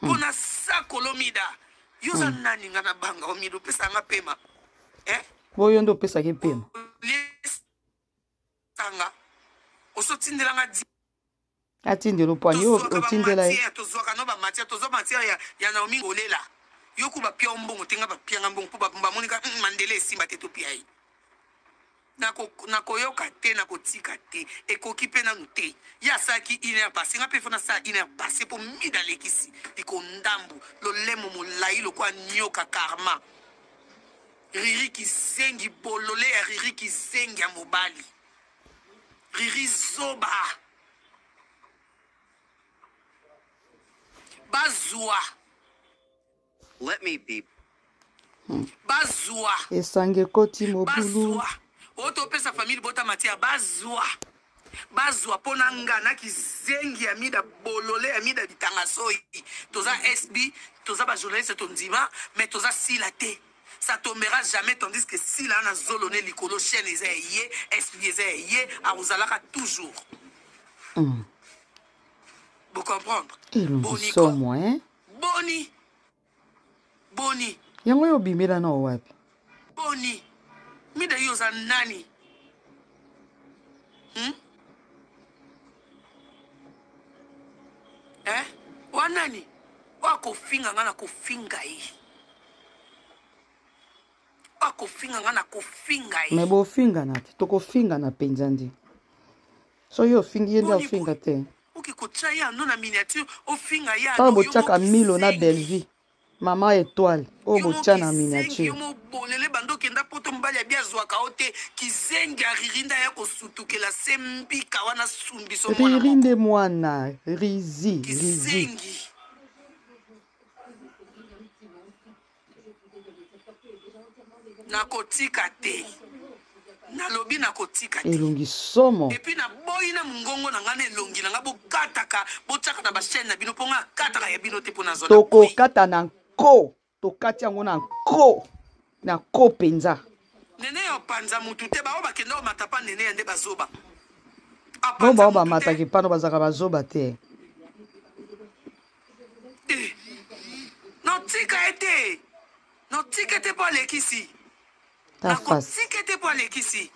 mpo na sakolo mida yo za nani nga na banga omida opesanga pema boyo nde opesaki pema tanga osotindelanga atindela opwani yo otindela ye tozwaka no bamatiere tozwa matiere ya naomi ngolela yo ku bapia mbongo tenga bapianga mbongo mpo bamonika mandele esimba te topia ye nakoyoka te nakotika te ekoki mpe nanu te ye asalaki ine ya pase nga mpe fo nasala ine ya pase mpo mida lekisi liko ndambu lolemo molai lokwa nyoka karma riri kizengi bolole ya riri kizengi ya mobali riri zoba bazwa let me be bazwa esange koti mobulu otopesa famille bota matia bazwa pona nga na kizengi ya mida bolole ya mida bitanga soyi toza SB toza ba journaliste tondima mais toza sila te ça tombera jamais tandis que si là na zolone likolo chaîne ezeye SB ezeye arozalaka toujours vous comprendre boni yango yo bimela na wapi boni mida yo za nani wanani wakofinga nga na kofinga ye me bofinga na te tokofinga na mpenza ndi so yo ofingi ye nde ofinga te okikotya ye ano na miniature ofinga ye tala botyaka milo na belvi mama étoile oyo botya na miniature yo mobolele bando okenda poto mobali abi azwaka o te kizengi ariri nde aya kosutukela se mbika wana sumbiso riri nde mwana rizi nakotika te nalobi nakotika te elongi somo epuis naboyi na mongongo na ngai na elongi na ngai bokataka botiaka na bachaine na bino mpo ngai akataka ya bino te mpo nazwa tokokata na nko tokati yango na nko mpenza nene ya panza mutu te bao bakenda komata pa nene ya nde bazoba bo bao bamataki pano bazaka bazoba te notika ete mpo alekisi nakotika ete mpo alekisi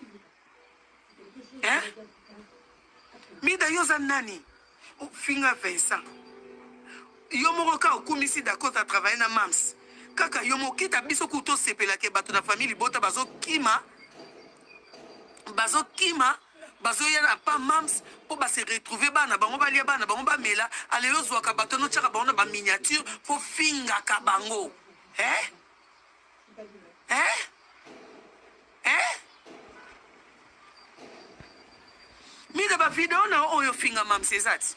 mida yo oza nani finga Vincent yo moko ka okumisi d'accord ta travailler na mams kaka yo mokita biso kuto sepelake bato na famille libota bazokima bazoya na pa mams mpo base retrouver bana bango balia bana bango bamela alelo ozwaka bato notiaka bango na baminiature mpo fingaka bango mida bavideo na oyo finga mams ezati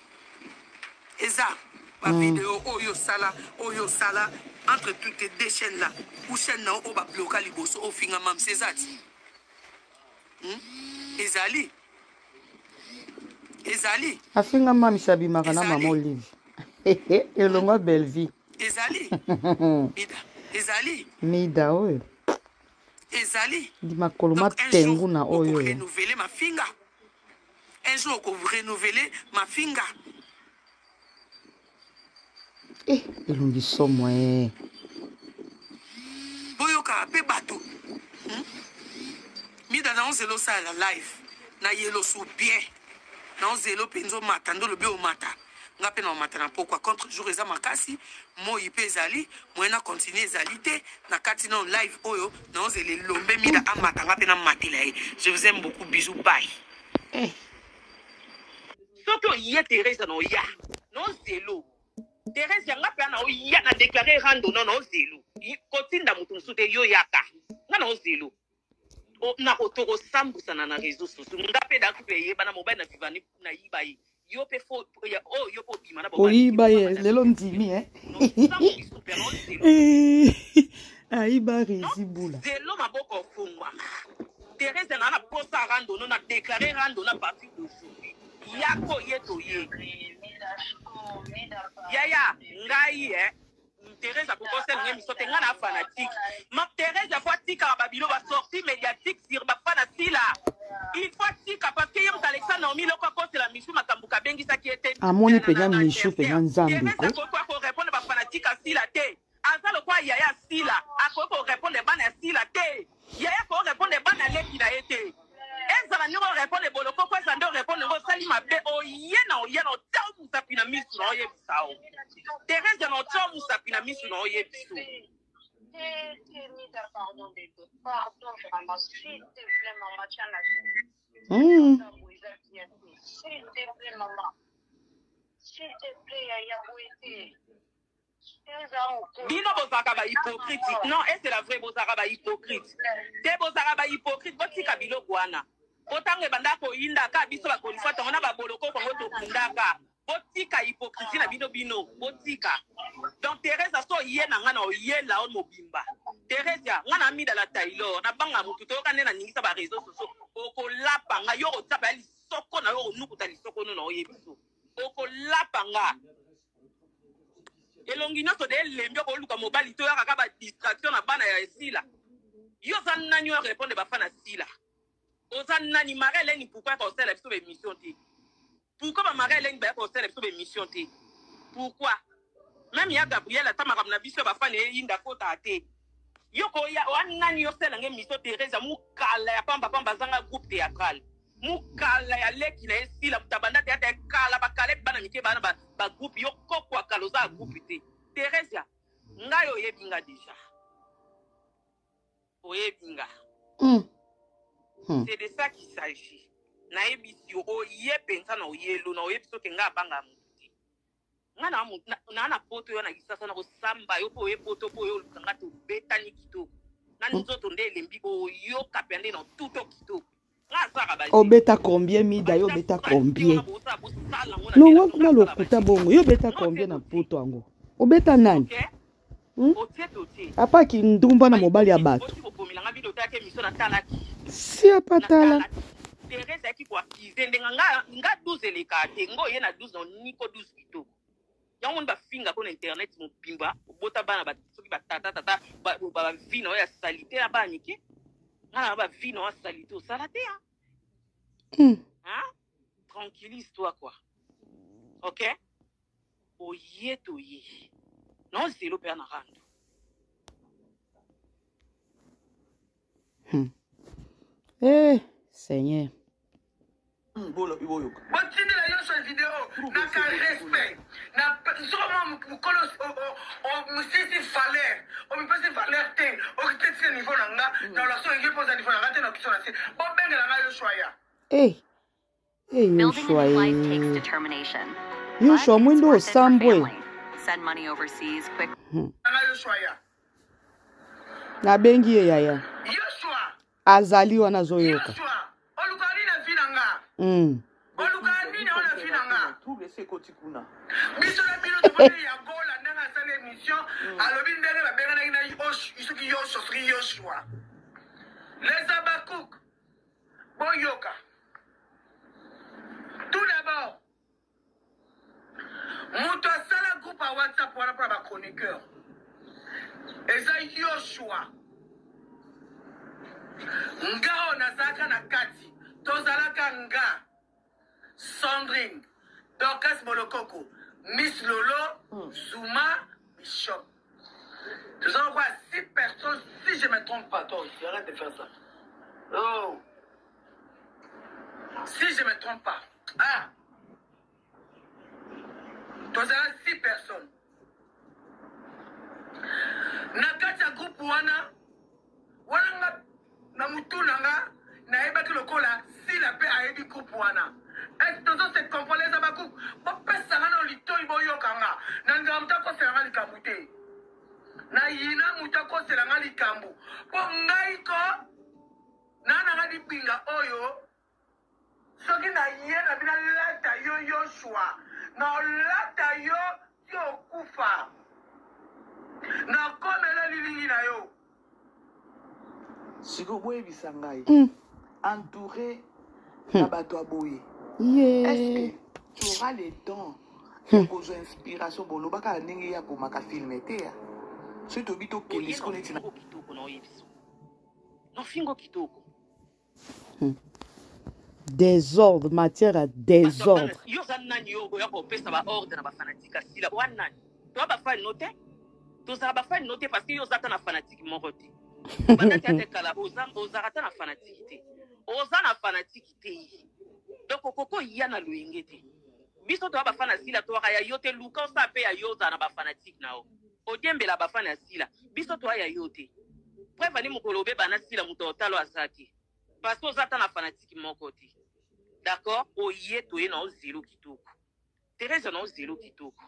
eza bavideo oyo sala entre toutes les deux chaînes là ou chaîne na o babloka liboso o finga mams ezati ezali afinga mams abimaka na mama Olive elongo belle vie ezali mida oyo ezali di makolo matengu na oyo renouveler ma finga un jour ko renouveler ma finga elongi somo boyoka pe bato mida na onzelo sala live na yelo su bien na onzelo penzo mata ndo lobi o mata nga pe na mata na pokwa contre jour eza makasi moi pe ezali moi na continuer ezali te na kati na live oyo na onzele lombe mida amata nga pe na matela je vous aime beaucoup, bisous, bye. Soki oye Teresa na oya na onzelo Teresa yanga pe na oya na déclarer rando na onzelo kotinda mutu mosusu te yo yaka nga na onzelo na kotoko sambusana na réseaux sociaux nga pe da couple yeba na mobile na vivani na yiba ye yo pe fo ya yo po bima na bo yiba ye lelo ndimi ayiba rezibula zelo maboko fungwa Teresa na posa rando na déclarer rando na partir d'aujourd'hui yako yeto ye yaya ngai Teresa pour conseil ngemi sote ngana fanatique ma Teresa faut tika babilo ba sortie médiatique sur ba fanatila il faut tika parce que yem Alexandre Naomi loko ko c'est la michu makambuka bengi sa qui était amoni penya michu penya nzambe ko ko répondre ba fanatique sila te azalo kwa yaya sila akoko répondre bana sila te yaya ko répondre bana leki na été ezala nyoko répondre boloko ko zando répondre ngo sali mabe oyena tao musapina misu na oye bisao Teresa no tao musapina misu na oye bisu pardon vraiment s'il te plaît maman chana s'il te plaît maman s'il te plaît yaya boete bino bozaka ba hypocrite non et c'est la vraie bozaka ba hypocrite te bozaka ba hypocrite botika biloko wana otange banda ko inda ka biso ba kolifwa tona ba boloko ko to kundaka botika hypocrite na bino botika donc Teresa so yena ngana oyela on mobimba Teresa ngana mida la Taylor na banga mutu to kanena ningisa ba réseaux sociaux oko lapanga yo otaba lisoko na yo nukuta lisoko no na oyebiso oko lapanga elongi nyonso de lembi okoluka mobali to yaka ba distraction na bana ya esila yo za nani yo répondre ba fana sila oza nani marele ni pourquoi ko sela biso be mission te pourquoi ba marele ni ba ko sela biso be mission te pourquoi même ya Gabriel atamaka na biso ba fana yinda kota te yo ko ya nani yo sela nge mission Teresa mukala ya pamba zanga groupe théâtral mukala ya leki na esila mutabanda te ata kala bakale bana mike bana ba groupe yo kokwa kaloza groupe te Teresa ngayo yebinga déjà oyebinga c'est de ça qu'il s'agit na ebisi oye pensa na oyelo na oyebiso ke nga banga muti nga na poto yo na kisasa na kosamba yo po oye poto po yo lukanga to betani kitoko na nzoto nde elembi oyo kapende na tuto kitoko obeta combien mida yo beta combien longo kuna lokuta bongo yo beta combien na poto yango obeta nani apaki ndumba na mobali ya bato atalaki. Si apatala. Teresa qui quoi akkize nga 12 eleka te ngo ye na 12 no niko 12 kitoko. Yango ba finga ko na internet mo pimba bota bana ba soki ba tata ba vino ya salite na ba niki. Ngana ba vino ya salite o salate hein. Tranquillise-toi quoi. OK? Oye to ye. Non zelo pe na rando. Seigneur. Botindela yonso video na ka respect na soma mukolo musisi valeur o mipesi valeur te o kitetse niveau na nga na la so ngi posa niveau na nga te na kiso na se bo bengela nga Yoshua ya Building a new life takes determination. Yoshua mwindo osambwe. Send money overseas quick. nga Yoshua ya Na bengi ye yaya. Yoshua Azali wana zoyoka. Yoshua olukani na vina nga olukani na ona vina nga biso na bino tumoni ya gola ndanga sala émission alobi ndenge babengana ina isuki Yoshua soki Yoshua les Abakouk boyoka tout d'abord moto asala groupe à WhatsApp wana pour ba chroniqueur eza Yoshua ngao nazaka na kati tozalaka nga Sandrine Dorcas Molokoko Miss Lolo Zuma Bishop nous allons voir 6 personnes si je me trompe pas toi aussi arrête de faire ça oh si je me trompe pas tozala 6 personnes na kati ya groupe wana nga na mutu nanga na ebaki lokola si la paix a ebi groupe wana est tozo se comprendre les Abakouk bo pesa ngana litoi boyoka nga na ngam ta ko sera likambu te na yina muta ko sera nga likambu po ngai ko na ngadi pinga oyo soki na yena bina lata yo Yoshua na lata yo yo kufa na komela lilingi na yo siko boye bisangai entouré na bato aboye est-ce que tu auras le temps de besoin inspiration bolo baka ndenge ya komaka filme te ya so to bito kelisko neti na kitoko na oyebiso no fingo kitoko désordre matière à désordre yo zanani yo ya ko pesa ba ordre na ba fanatique sila wanani to ba fa noter to za ba fa noter parce que yo zata na fanatique moko te bandaki atekala ozarata na fanatique te oza na fanatique te donc okoko ya na loyenge te biso to bafana sila to ya yo te luka osa pe ya yo za na bafanatique nao odiembela bafana sila biso to ya yo te preuve ni mokolo beba na sila muto otalo asati parce que ozata na fanatique moko te d'accord oye to ye na ozelo kitoko Teresa na ozelo kitoko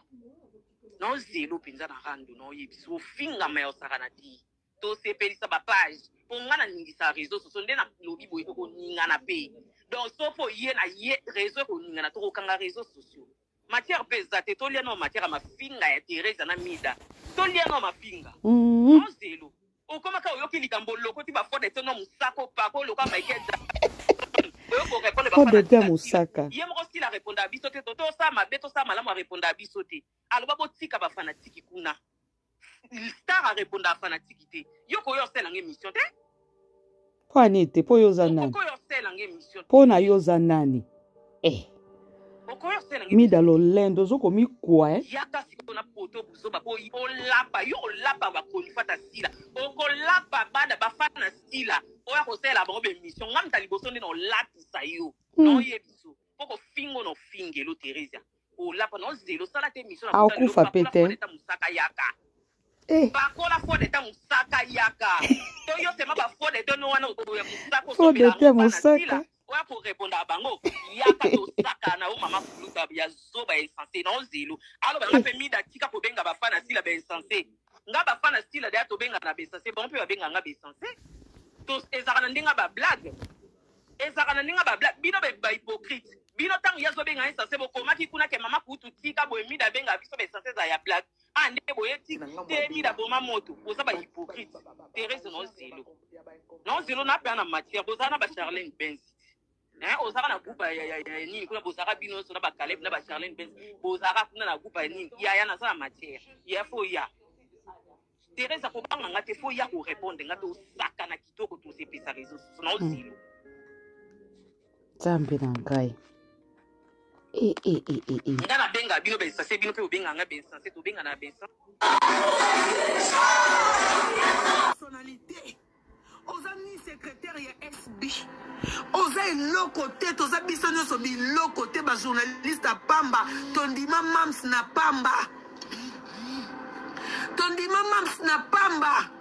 na ozelo penza na rando na oyebiso ofinga ma osakana ti to sepelisa ba page pour ngana ningisa réseau so ndena lobi boye ko ningana pe donc so po ye na ye réseau ko ningana to kanga réseaux sociaux matière pesa te to lia no matière ma finga ya Teresa na mida to lia no ma finga no zelo o koma ka oyoki likambo loko ti ba fode te no musako pa ko loka maikeza oyoko répondre ba fode te musaka ye mo aussi la répondre à biso te to sa ma beto sa malamu répondre à biso te aloba botika ba fanatique kuna star a répondre à fanatique yo ko yo sela émission te po anite po yo zanani ko yo sela émission po na yo zanani ko yo sela mida lo lendo zoko mi kwa yaka siko na poto buzo ba po o lapa yo lapa ba ko ni fata sila o ko lapa bada ba fana sila o ya ko sela ba be émission ngam ta liboso ndi no lati sa yo no ye biso poko fingo no finge lo Teresa o lapa no zelo sala te émission na kufa pete musaka yaka bakola fode ta musaka yaka to yo sema ba fode to no wana ya musaka fode te musaka oya ko répondre à bango yaka to saka na o mama fuluta ya zoba essentiel na ozelo alo banga pe mida tika ko benga ba fana sila be essentiel nga ba fana sila da to benga na be essentiel bon pe ba benga nga be essentiel to ezaka na ndinga ba blague bino be ba hypocrite bino tango yazo benga insensé bokomaki kuna ke mama kutu tika boye mida benga biso be insensé za ya blague ande boye tika te mida boma moto boza ba hypocrite Thérèse non zelo na pe na matière boza na ba Charlene Benz ozaka na groupe ya nini kuna bozaka bino so na ba Caleb na ba Charlene Benz bozaka kuna na groupe ya nini ya na sa matière ya fo ya Thérèse ko banga ngate fo ya ko répondre ngate o saka na kitoko to se pesa réseau non zelo Zambi na ngai. Ngana benga bino be sase bino pe obenga nga be sase to benga na be sase. Personnalité. Oza ni secrétaire ya SB. Oza elo côté toza biso nyonso bilo côté ba journaliste a pamba tondima mams na pamba. Tondima mams na pamba.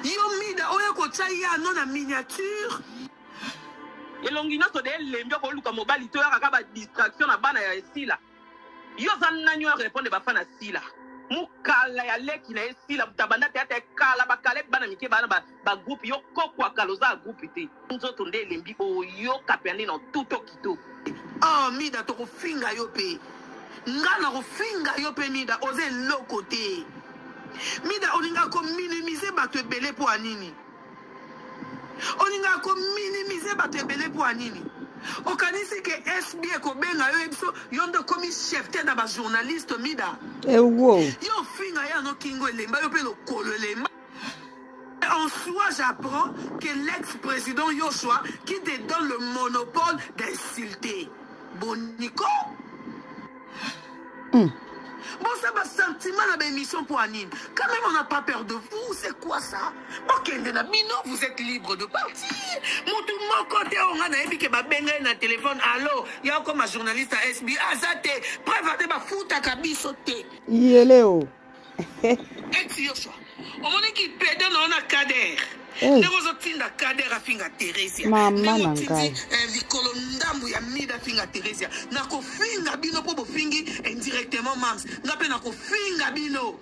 Yo mida oya ko chaya no na miniature. Elongi na to de lembio ko luka mobali to ya ka ba distraction na bana ya sila. Yo zanna nyo répondre ba fana sila. Mukala ya leki na sila butabanda te ate kala ba kale bana mike bana ba groupe yo kokwa kaloza groupe te. Nzoto nde lembi o yo kapende na tuto kito. Oh mida to ko finga yo pe. Ngana ko finga yo pe mida oze loko te. Mida oninga ko minimiser bato ebele po anini. Oninga ko minimiser bato ebele po anini. Okanisi ke SB ko benga yo ebiso yondo komi chef te na ba journaliste mida. Wow. Yo finga ya no kingo elemba yo pe lo kolo elemba. En soi, j'apprends que l'ex-président Yoshua qui te donne le monopole d'insulter. Bonico. Bon, ça va sentiment dans l'émission pour Anine. Quand même, on n'a pas peur de vous. C'est quoi ça? Ok, vous êtes libre de partir. Mon tout mon côté, on a dit que ma bengue na téléphone. Allô, il y a encore ma journaliste à SB. Azate, prévate ma fout à kabisote. Yéléo. Ex-Yoshua. On m'a dit qu'il pédale, on a Kader. Negozo tinda Kader a finga Teresia. Mama nangai. Vikolo ndambu ya mida finga Teresia. Nako finga bino po fingi indirectement mams. Ngape nako finga bino.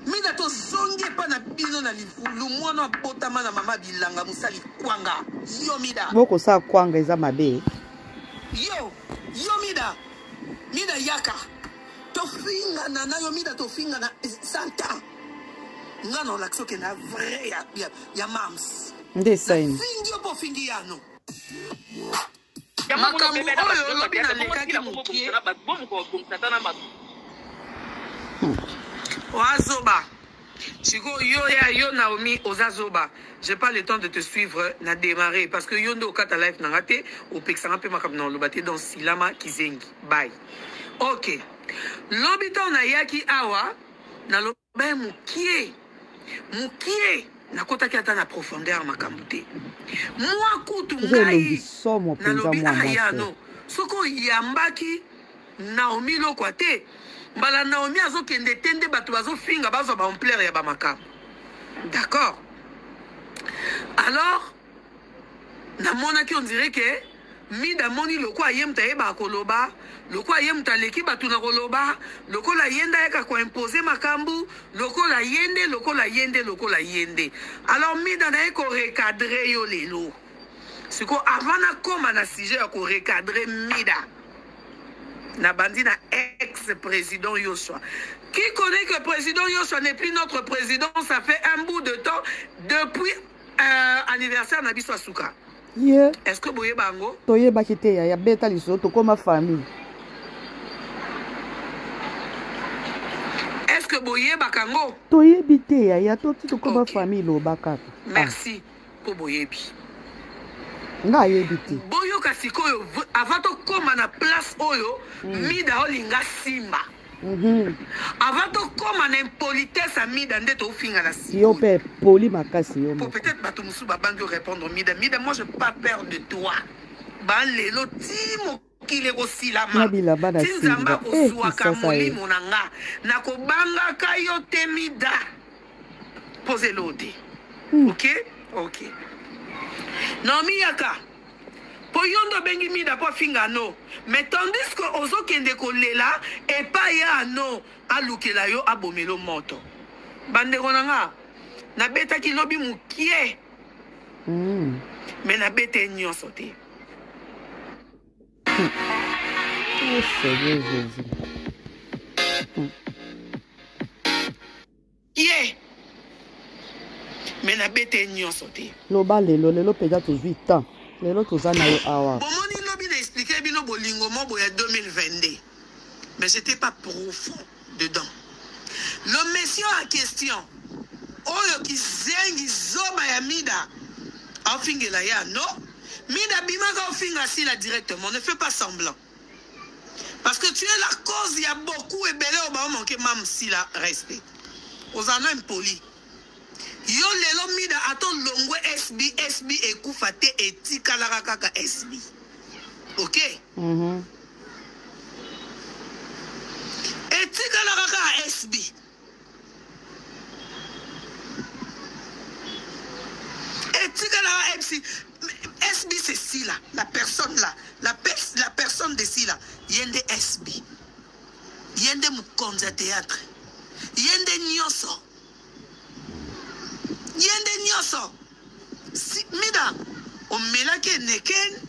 Mida to zonge pa na bino na livulu mwana botama na mama bilanga musali kwanga. Yo mida. Boko sa kwanga eza mabe. Yo mida. Mida yaka. To finga na yo mida to finga na santa. Non, l'action qui est vrai, ya mams. Ndesaini. Fingi opo fingi yano. Makambo oyo lobi na lekaki mukie. Oazoba. Chico, yo Naomi Ozazoba. J'ai pas le temps de te suivre, na démarrer parce que yondo kata life na raté au pexanga pe makam na lobate dans Silama Kizengi. Bye. OK. L'habitant na yaki awa na lobe mukie. Mukie nakotaki ata na profondeur makambo te mwa kutu ngai nalobi ayano soko yambaki Naomi lokwa te mbala Naomi azokende tende bato bazofinga bazwa ba ampleur ya bamakambo d'accord alors namonaki on dirait que mida moni lokwa yemta yeba koloba lokwa yemta leki batu na koloba lokola yenda yaka ko imposer makambu lokola yende alors mida na ko recadrer yo lelo siko avant koma na sujet ya ko recadrer mida na bandi na ex-président Yoshua qui connaît que président Yoshua n'est plus notre président ça fait un bout de temps depuis anniversaire na biso asuka. Yeah. Est-ce que boye bango? Toye bakite ya beta liso to koma famille. Est-ce que boye bakango? Toye bite ya to ti to koma famille lo bakata. Merci pour boyebi. Nga yebite. Boyo kasikoyo avant to koma na place oyo mida olinga simba. Avant to koma na impolitesse a mida nde to finga na simba. Yo pe poli makasi yo. Pour peut-être bato musu babango répondre mida moi je pas peur de toi. Ban lelo timo kile ko silama. Tinzamba ko suaka molimo nanga na ko banga kayo te mida. Posez l'autre. OK? Naomi yaka. Po yondo bengi mida po finga no. Mais tandis que ozo kende ko lela e pa ya no alukela yo abomelo moto. Bande konanga na beta ki lobi mukie. Mais na bete nyonso te. Seigneur Jésus. Yeah. Mais na bete nyonso te. Loba lelo peza to 8 ans. Lelo to zana yo awa. Bomoni lobi na expliquer bino bolingo mobo ya 2022. Mais j'étais pas profond dedans. Le monsieur en question, oyo ki zengi zoba ya mida, afingela ya, non? Mida bimaka ofinga sila directement, ne fais pas semblant. Parce que tu es la cause, il y a beaucoup et belé au bas manqué mam sila respect. Aux en impoli. Yo lelo mida ato longwe SB ekufate etika la kaka SB. Ok? Etika la kaka SB. Etika la SB c'est si là, la personne là, la personne de si là, yende SB. Yende mukonza théâtre. Yende nyoso. Yende nyoso. Si, mida, o melake neken,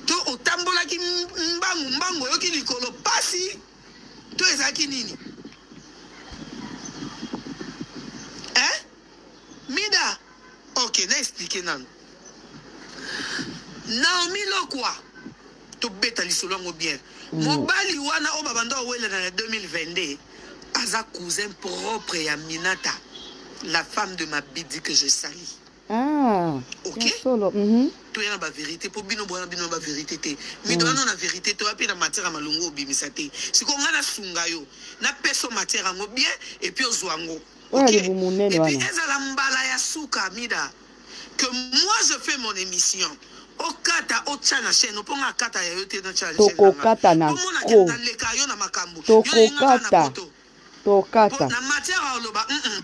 to o tambola ki mbango yoki likolo pasi, to ezaki nini? Hein? Mida, ok, na expliqué nan. Naomi Lokwa, to beta lisolongo bien. Mobali wana o babanda wele na 2022, aza cousin propre ya Minata. La femme de ma bidi que je salis. Ah, ok. Solo. Tu es dans la vérité. Pour bino boya bino ba vérité. Mais dans la vérité, tu as pris la matière à malungo bimisate. Si qu'on a la sungayo, na peso matière en bien et puis au zwango. Ok. Et puis ezala mbala ya suka mida. Que moi je fais mon émission. Au kata au chana chaîne, au ponga kata ya yote na chana chaîne. Toko kata na ko. Toko kata. Tokata.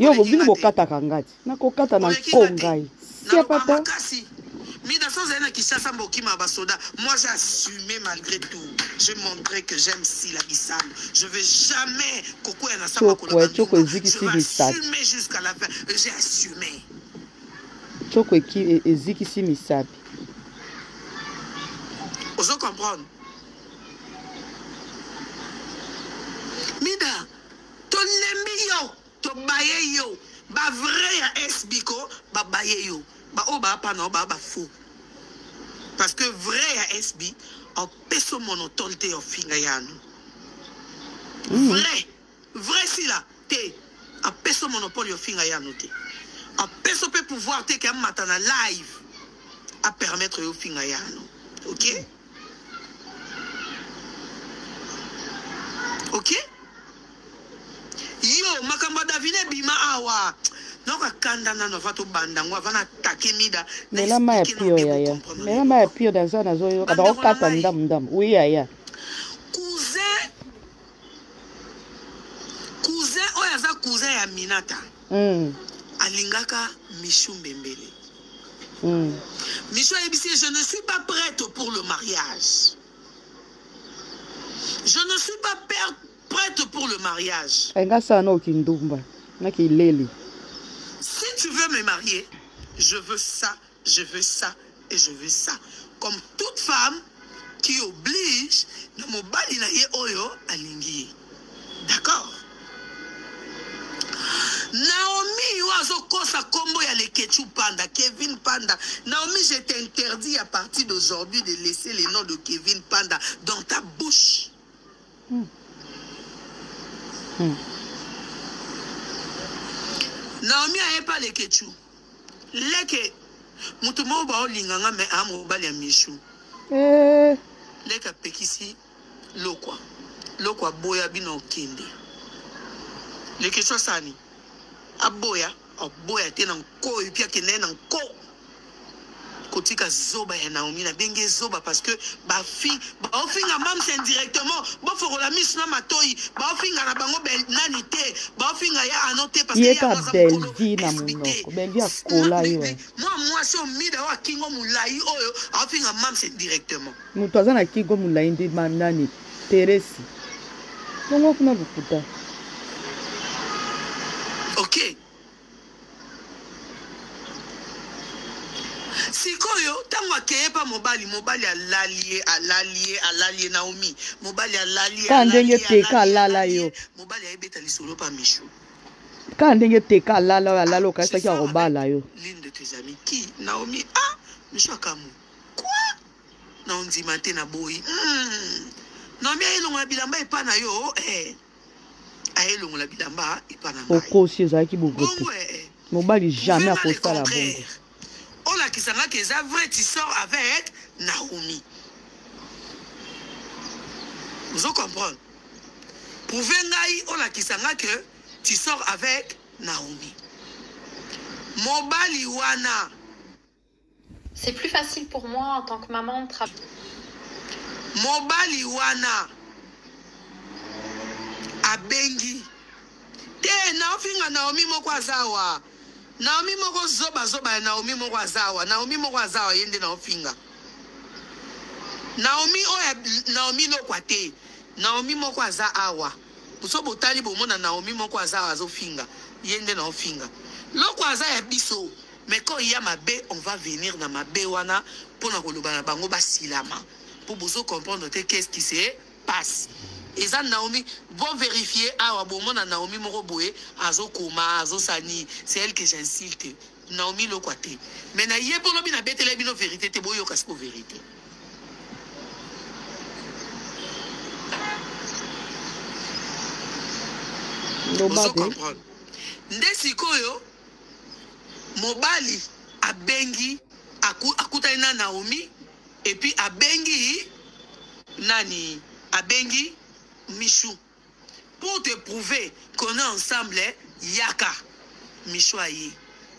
Yo bobino bokata kangati. Na kokata na kongai. C'est pas ta. Moi j'ai assumé malgré tout. Je montrais que j'aime si la Bissam. Je veux jamais Coco et Nassama. Je vais assumer jusqu'à la fin. J'ai assumé. Choko eziki si misabi. Vous comprenez? Mida, to lembi yo, to baye yo, ba vrai ya SBiko, ba baye yo, ba o ba pa na ba faux. Parce que vrai ya SB, en peso monotolte au finga yano. Vrai si la te, en peso monopole au finga yano te. En peso peut pouvoir te qu'un matin live à permettre au finga yano. Ok? Ok? Yo, makamba davine bima awa. Noka kanda na novato bandango avana take mida. Mela ma pio ya. Mela ma pio dans un azo aba okata ndam. Oui ya. Cousin oyaza cousin ya Minata. Alingaka Michou Mbembele. Michou Ebisi, je ne suis pas prête pour le mariage. Je ne suis pas prête pour le mariage. Si tu veux me marier, je veux ça, je veux ça et je veux ça. Comme toute femme qui oblige de me balinaye oyo alingi. D'accord? Naomi oazo kosa kombo ya Lekechu Panda, Kevin Panda. Naomi, je t'interdis à partir d'aujourd'hui de laisser les noms de Kevin Panda dans ta bouche. Naomi a pas Lekechu. Leke mutumo ba olinganga me amo bali ya Michou. Leka pekisi lokwa boya bino kende. Lekechu sani. Aboya tena nko et puis akene na nko kotika zoba ya Naomi na benge zoba parce que ba ofinga mam c'est indirectement ba foko la mise na matoi ba ofinga na bango bel nanité ba ofinga ya anoté parce que ya belvi na munoko belvi akola yo moi so mida wa kingo mulai oyo ofinga mam c'est indirectement mutu azana kingo mulai ndi manani Teresi bongo kuna bukuta. Ok. Si sikoyo tango akeye pa mobali alalie Naomi mobali alalie kandenge teka lala yo mobali ayebeta lisolo pa Michou kandenge teka lala okasa ki robala yo l'une de tes amis qui Naomi Michou akamu quoi na ondima te na boyi Naomi ayelongola bilamba epa na yo ayelongola bilamba epa na ngai okosi ezalaki bogote mobali jamais akosala bongo on a qui s'en a que ça vrai tu sors avec Naomi. Vous comprenez? Prouvez ngai on a qui s'en a que tu sors avec Naomi. Mobali wana. C'est plus facile pour moi en tant que maman de travailler. Mobali wana. Abengi. Te na ofinga Naomi mokwazawa. Naomi moko zoba Naomi moko azawa yende na ofinga. Naomi no kwate. Naomi moko aza awa. Buso botali bomona Naomi moko azawa azofinga yende na ofinga. Loko aza ya biso. Mais quand il y a mabe, on va venir dans mabe wana pour na koloba na bango basilama. Pour vous comprendre qu'est-ce qui se passe. Et ça Naomi vont vérifier bomona Naomi moko boye azo koma azo sani, c'est elle que j'insulte. Naomi lo kwate. Mais na yé pour lobi na betele bino vérité te boyo kasko vérité. Vous comprendre. Ndesi koyo mobali abengi akuta na Naomi et puis abengi nani abengi Michou pour te prouver qu'on est ensemble yaka Michou aye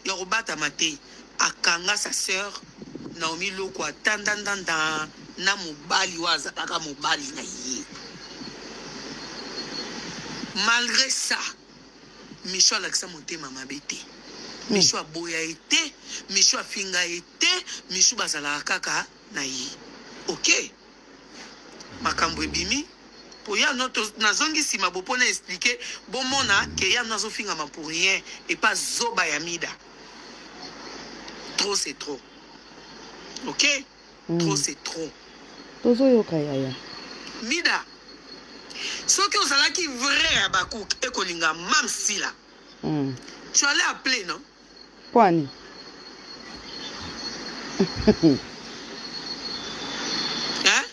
yorobata mate akanga sa sœur Naomi loko tandandanda na mobali waza taka mobali na ye. Malgré ça Michou alakisa motema mabete. Michou aboya été, Michou afinga été, Michou bazala kaka na ye. OK? Makambo ebimi pour ya notre nazongi sima bopona expliquer bon mona que ya nazo finga ma pour rien et pas zoba ya mida. Trop c'est trop. OK? Trop c'est trop. Tozo yoka ya. Mida. Ce que vous allez qui vrai à Bakouk et kolinga mam sila. Tu allais appeler non? Kwani. Hein?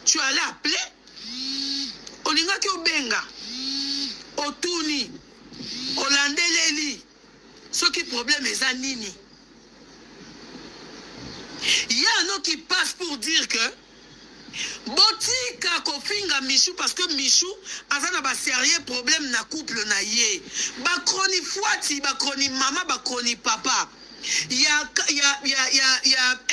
Tu allais appeler? Olinga ki obenga. Otuni. Olandeleli. Ce qui problème est zanini. Il y a un autre qui passe pour dire que Botika kofinga Michou parce que Michou azana ba sérieux problème na couple na ye. Ba kroni fuati, ba kroni mama, ba kroni papa. Il y a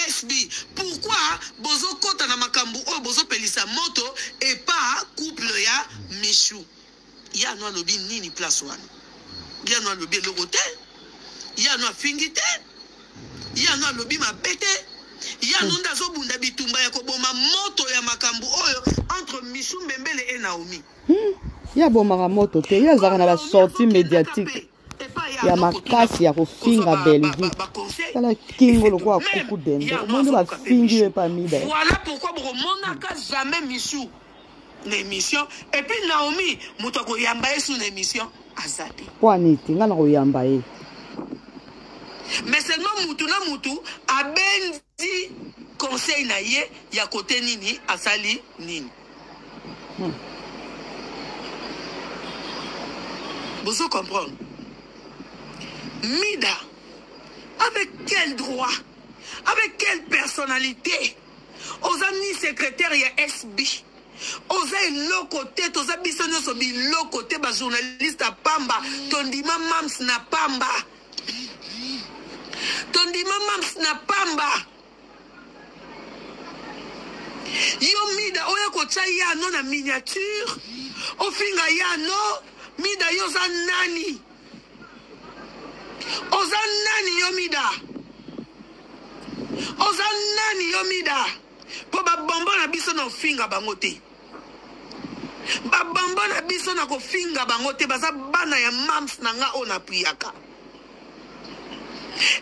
SB. Pourquoi bozo kota na makambu o bozo pelisa moto et pas couple ya Michou. Il y a no lobi nini place wana. Il y a no lobi logote. Il y a no fingite. Il y a no lobi ma bête. Ya nunda zo bunda bitumba ya koboma moto ya makambu oyo entre Michou Mbembele et Naomi. Ya bomaka moto te ya zaka na ba sortie médiatique. Ya makasi ya kofinga Belgique. Kala kingo lokwa kuku dende. Omonde ba fingi pa mida. Voilà pourquoi bomonaka jamais Michou l'émission et puis Naomi moto ko yamba sur l'émission azate. Kwani tinga na ko yamba e. Mais seulement Moutou na Moutou a ben dit conseil na ye ya côté nini asali nini. Vous comprenez? Mida, avec quel droit, avec quelle personnalité, aux amis secrétaires ya SB, aux amis côté, aux amis sonyo bi l'autre côté, ba journaliste à Pamba, tondima mams na Pamba. Tondi mams na Pamba. Yo mida oya kocha ya no na miniature. Ofinga ya no mida yo za nani. Oza nani yo mida. Oza nani yo mida. Po ba bombo na biso na ofinga bangote. Ba bombo na biso na kofinga bangote baza bana ya mams na nga ona piyaka.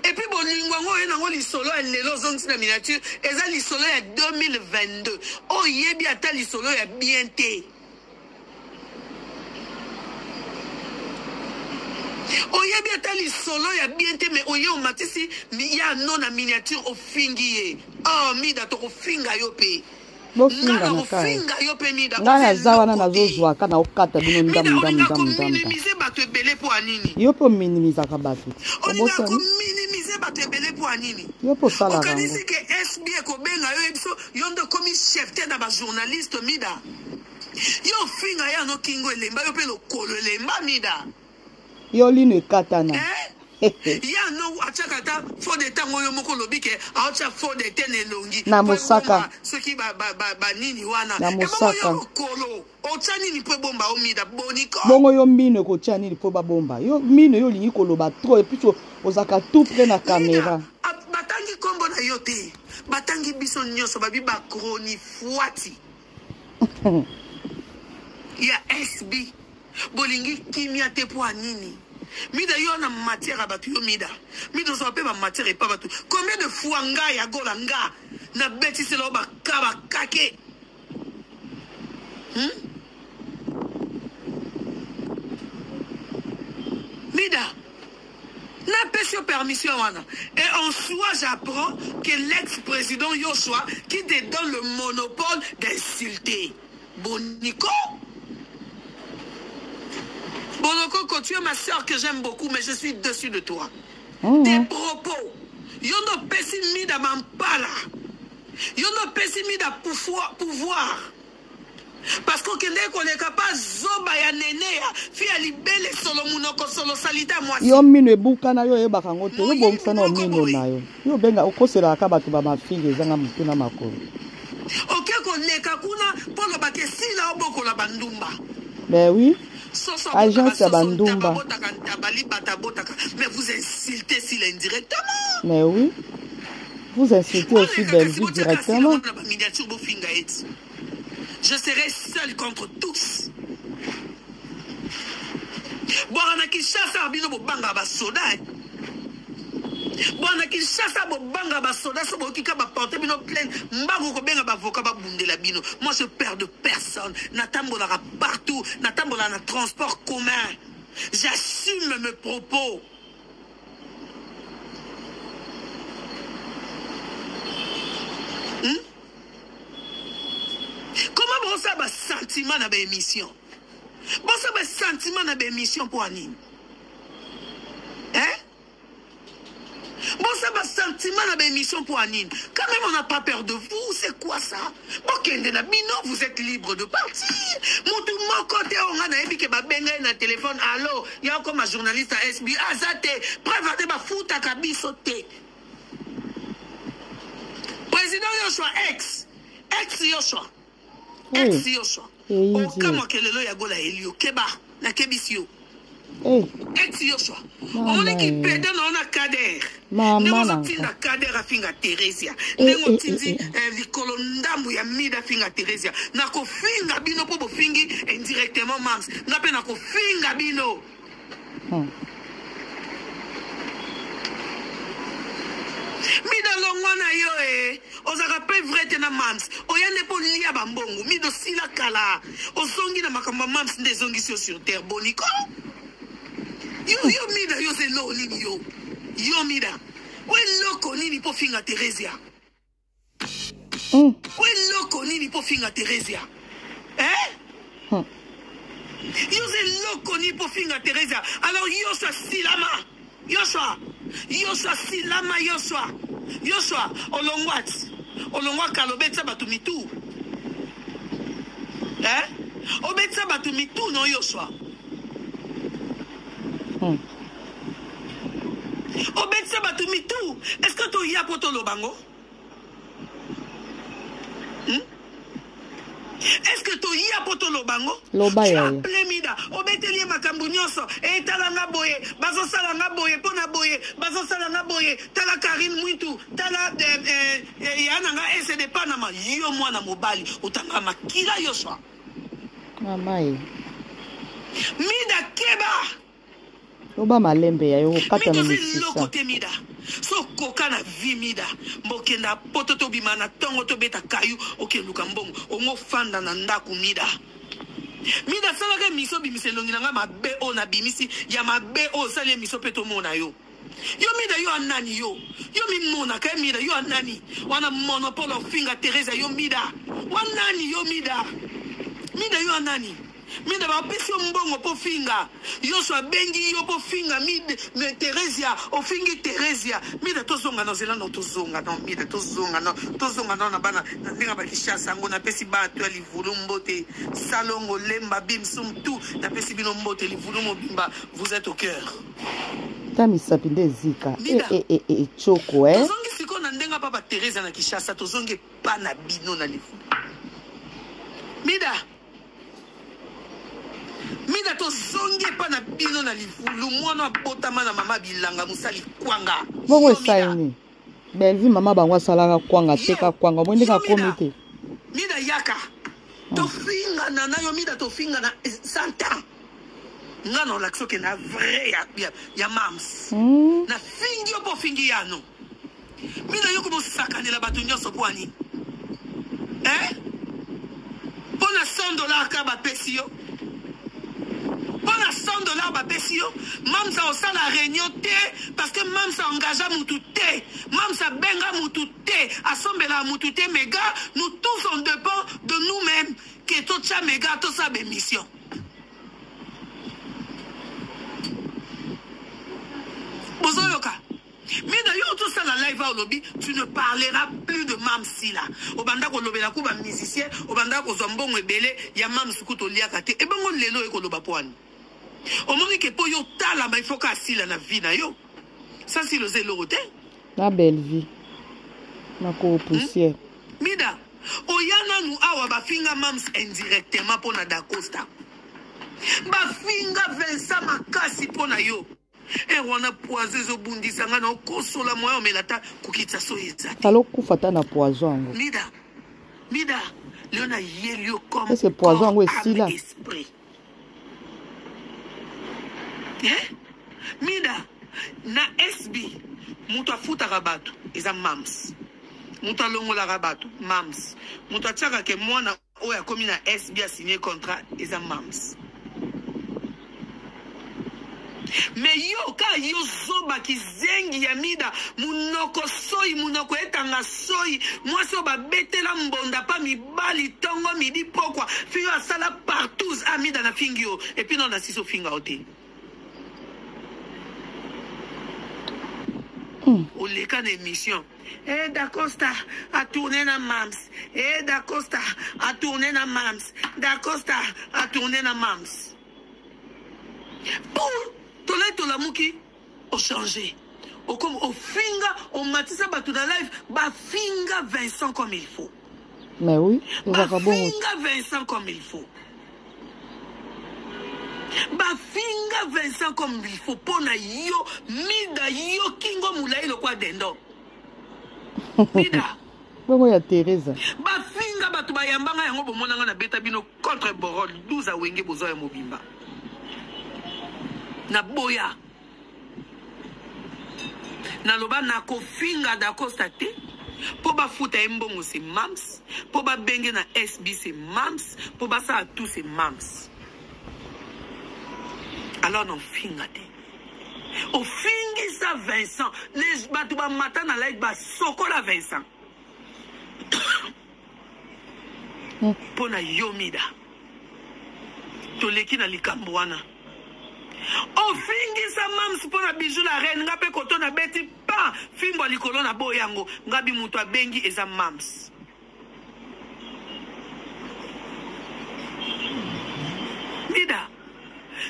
Et puis bolingwango enango lisolo ya lelo zongi na miniature eza lisolo ya 2022 o yebi ata lisolo ya bien te o yebi ata lisolo ya bien te mais oye o matisi ya non na miniature o fingi ye oh mida to ko finga yo pe bofinga na kai ngana zawana nazozwa kana okata bino ndamu minimiser bato ebele po anini yo po minimiser ka bato obosa minimiser bato ebele po anini yo po sala rango okanisi ke SB ko benga yo ebiso yo ndo komi chef te na ba journaliste mida yo finga ya no kingo elemba yo pe lo kolo elemba mida yo lino ekatana ya no achakata fo de tango yo moko lobike acha fo de tenelongi na mosaka soki ba nini wana na mosaka kolo ocha nini po bomba omida boniko bongo yo mino ko tia nini po ba bomba yo mino yo lingi koloba trop et puis ozaka tout près na caméra batangi kombo na yo te batangi biso nyoso babi ba kroni fuati ya SB bolingi kimia te po anini mida yo na matière abatu yo mida so pe ba matière et pas batu combien de fois nga ya gola nga na beti se lo ba kaba kake mida na pesio permission wana et en soi j'apprends que l'ex-président Yoshua qui te donne le monopole d'insulter Boniko. Boloko, tu es ma soeur que j'aime beaucoup, mais je suis dessus de toi. Tes propos. Yono pessimida mampala. Yono pessimida pouvoir. Parce que qu'on est capable zoba ya nene ya fi alibele solo munoko solo salita moi. Yo mino ebuka na yo yebaka ngote yo bomsa na mino na yo. Yo benga okosela ka batu ba mafile zanga mutuna makolo. OK koleka kuna polo bakesila oboko la bandumba. Ben oui. Agence à Bandumba. Mais vous insultez s'il indirectement. Mais oui. Vous insultez aussi Belgique directement. Je serai seul contre tous. Bwana Kinshasa bino bobanga ba soda. Bwana Kinshasa bobanga ba soda so bokika ba porter bino plein mbango ko benga ba avocat ba bundela bino. Moi je perds de personne. Natambola partout, natambola na transport commun. J'assume mes propos. Comment vous avez un sentiment dans l'émission? Vous avez un sentiment dans l'émission pour Anine? Hein? Vous avez un sentiment dans l'émission pour Anine? Quand même, on n'a pas peur de vous. C'est quoi ça? Vous êtes libre de partir. Mon côté, on a un téléphone. Allô? Il y a encore ma journaliste à SB. Azate, prévenez ma fout à kabisote. Président Yoshua, ex Yoshua. Ex Yoshua. Aucun mois que le lo yagola elio. Keba, na kebisio. Ex Yoshua. On est qui pède dans la Kader. Maman. Tinda Kader a finga Teresia. Nengo tindi likolo ndambu ya mida finga Teresia. Nako finga bino po fingi indirectement mams. Nape nako finga bino. Mida longwana yo ozaka pe vrai tena mams oyane po lia bambongo mido sila kala ozongi na makamba mams nde zongi sur terre boniko yo mida yo se lo nini yo mida we loko nini po finga Teresia we loko nini po finga Teresia yo se loko nini po finga Teresia alors yo sa silama Yoshua silama Yoshua olongwa kalobetsa batu mitu obetsa batu mitu no Yoshua obetsa batu mitu est-ce que to ya poto lobango est-ce que to ya poto lobango lobaya plemida obetelie makambu nyonso etalanga boye bazosalanga boye pona boye bazosalanga boye tala Karine Mwitu tala yananga SD Panama yo mwana mobali utanga makila Yoshua mamai mida keba Oba malembe ya yo kata na misisa. Côté mida. So koka na vi mida. Mbokenda poto to bimana tongo to beta kayu oke luka mbongo. Ongo fanda na ndaku mida. Mida salaka miso bimise longi nga mabe o na bimisi ya mabe o sale miso peto mona yo. Yo mida yo anani yo. Yo mi mona ka mida yo anani. Wana monopole finga Teresa yo mida. Wanani yo mida. Mida yo anani. Mida ba pesi mbongo po finga. Yo so bengi yo po finga mida me Teresia o fingi Teresia. Mida tozonga no zela no tozonga no mida tozonga no na bana ndinga ba kishasa ngo na pesi ba to livulu mbote salongo lemba bim sum tout na pesi bino mbote livulu mobimba vous êtes au cœur. Tami sapinde zika choko tozongi siko na ndenga papa Teresa na kishasa tozongi pa na bino na livulu. Mida to zonge pa na bino na livulu mwana botama na mama bilanga musali kwanga. Bongo saini. Belvi mama bangwa salaka kwanga teka kwanga mwendeka komite. Mida yaka. To finga na nayo mida to finga na santa. Ngano lakso ke na vrai ya mams. Na fingi opo fingi yano. Mida yoko mo sakane la batu nyonso kwani. Pona $100 ka ba pesi yo. Pona $100 ba pesi yo. Mamsa osa la réunion te parce que mamsa engagea mutu te. Mamsa benga mutu te. Assombela mutu te mega. Nous tous on dépend de nous-mêmes. Que tout ça mega tout ça be mission. Bozoyoka. Mais d'ailleurs, tout ça, la live au lobby, tu ne parleras plus de Mamsi là. Au banda ko lobby la kuba musicien, au banda ko zombon ebele, ya Mamsi kuto liakate. Et ben on lelo e ko loba poani. Au moment que po yo tala, il faut qu'à si la vie na yo. Ça c'est le zélo roté. La belle vie. Na ko poussière. Mida, oyana nu awa ba finga Mams indirectement pour na da Costa. Ba finga Vincent makasi pour na yo. Et on a poisé au bundi sanga na kosola moyo melata kukitsa soyeza. Talo kufata na poison. Mida, leona yelio comme. Est-ce que poison ngo esila? Mida, na SB, mutu afuta rabatu, eza Mams. Mutu alongola rabatu, Mams. Mutu atchaka ke mwana oya komi na SB a signé contrat, eza Mams. Mais yo ka yo zoba ki zengi ya mida munoko soyi munoko etanga soyi moi so ba betela mbonda pa mibali tongo midi pokwa fiyo asala partout amida na fingi yo et puis non na siso finga ote oleka na émission D'Acosta a tourné na Mams D'Acosta a tourné na Mams D'Acosta a tourné na Mams pour to la muki au changé au comme au finga au matisa batu na live ba finga Vincent comme il faut. Mais oui, ba finga Vincent comme il faut. Ba finga Vincent comme il faut pona yo mida yo kingo mulai lo kwa dendo. Mida. Bongo ya Teresa. Ba finga batu ba yambanga yango bomona nga na beta bino contre Borol 12 a wenge bozo ya mobimba. Na boya na loba na kofinga d'Acosta te po ba futa mbongo c'est Mams po ba benge na SB c'est Mams po ba sa tout c'est Mams alors non finga te o fingi sa Vincent les batu ba mata na live ba sokola Vincent po na yomida to leki na likambo wana o fingi sa Mams pona bijou la reine nga pe koto na beti pa fimbo likolo na boyango ngabi mutu abengi eza Mams Mida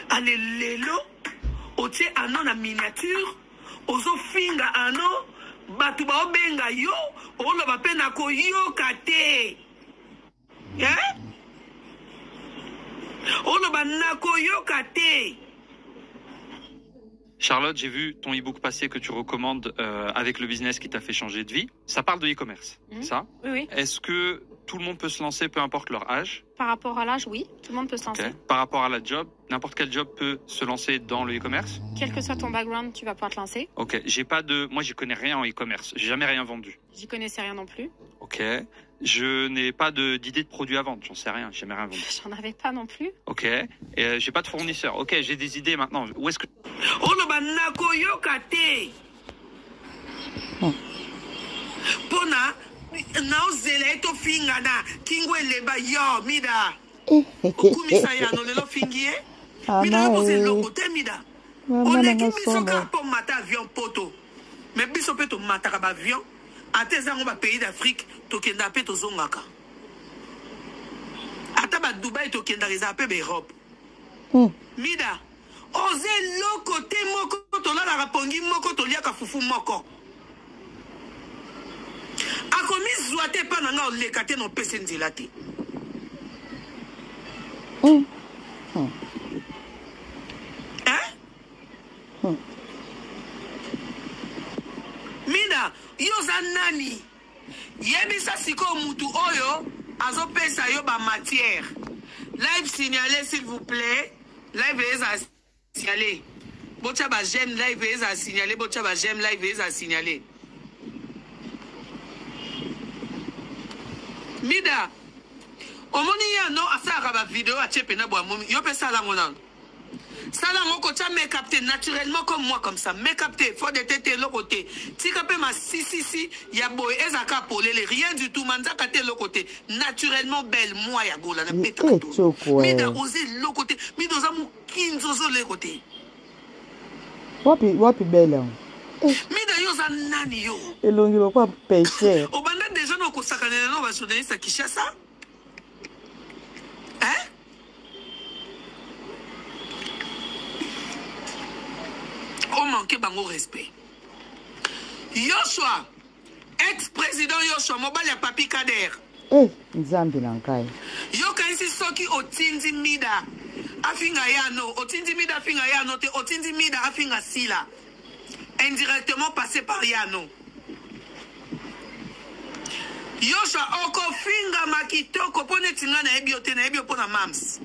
ale lelo otie ano na miniature ozo finga ano batu ba obenga yo oloba pe na ko yoka te oloba na ko yoka te. Charlotte, j'ai vu ton e-book passé que tu recommandes avec le business qui t'a fait changer de vie. Ça parle de e-commerce, ça? Oui. Est-ce que tout le monde peut se lancer, peu importe leur âge. Par rapport à l'âge, oui, tout le monde peut se lancer. Okay. Par rapport à la job, n'importe quel job peut se lancer dans le e-commerce. Quel que soit ton background, tu vas pouvoir te lancer. Ok, moi j'y connais rien en e-commerce, j'ai jamais rien vendu. J'y connaissais rien non plus. Ok, je n'ai pas d'idée de produit à vendre, j'en sais rien, j'ai jamais rien vendu. J'en avais pas non plus. Ok, et j'ai pas de fournisseur. Ok, j'ai des idées maintenant. Où est-ce que... Pona naozela eto finga na kingwe leba yo mida okumisa ya no lelo fingie mida boze loko te mida oleki biso ka po mata avion poto mais biso pe to mata ka ba avion atezango ba pays d'Afrique to kenda pe to zongaka ata ba Dubai to kenda reza pe be Europe mida oze loko te moko to la rapongi moko to liaka fufu moko akomi zwate pa nanga oleka te no pese nzela te mina yoza nani yebisa siko mutu oyo azopesa yo ba matière live signalé s'il vous plaît live eza signalé bocha ba j'aime live eza signalé bocha ba j'aime live eza signalé mida omoni ya no asaka ba vidéo a chepe na bwa momi yo pe sala ngona sala ngoko cha make up naturellement comme moi comme ça make up faut de tete le côté tika pe ma si ya boy ezaka polele rien du tout manzaka te le côté naturellement belle moi ya gola na peta to mida oser le côté mida zamu kinzo zo le côté wapi belle mida yo za nani yo elongi lokwa pêcher obanda déjà no ko sakana no ba journaliste Kinshasa hein on manque bango respect Yoshua ex-président Yoshua mobile ya Papi Kader nzambi nankai yo kanisi soki otindi mida afinga yano otindi mida afinga yano te otindi mida afinga sila indirectement passé par Yano. Yoshua oko finga makitoko pone tinga na ebiote na ebio pona mams.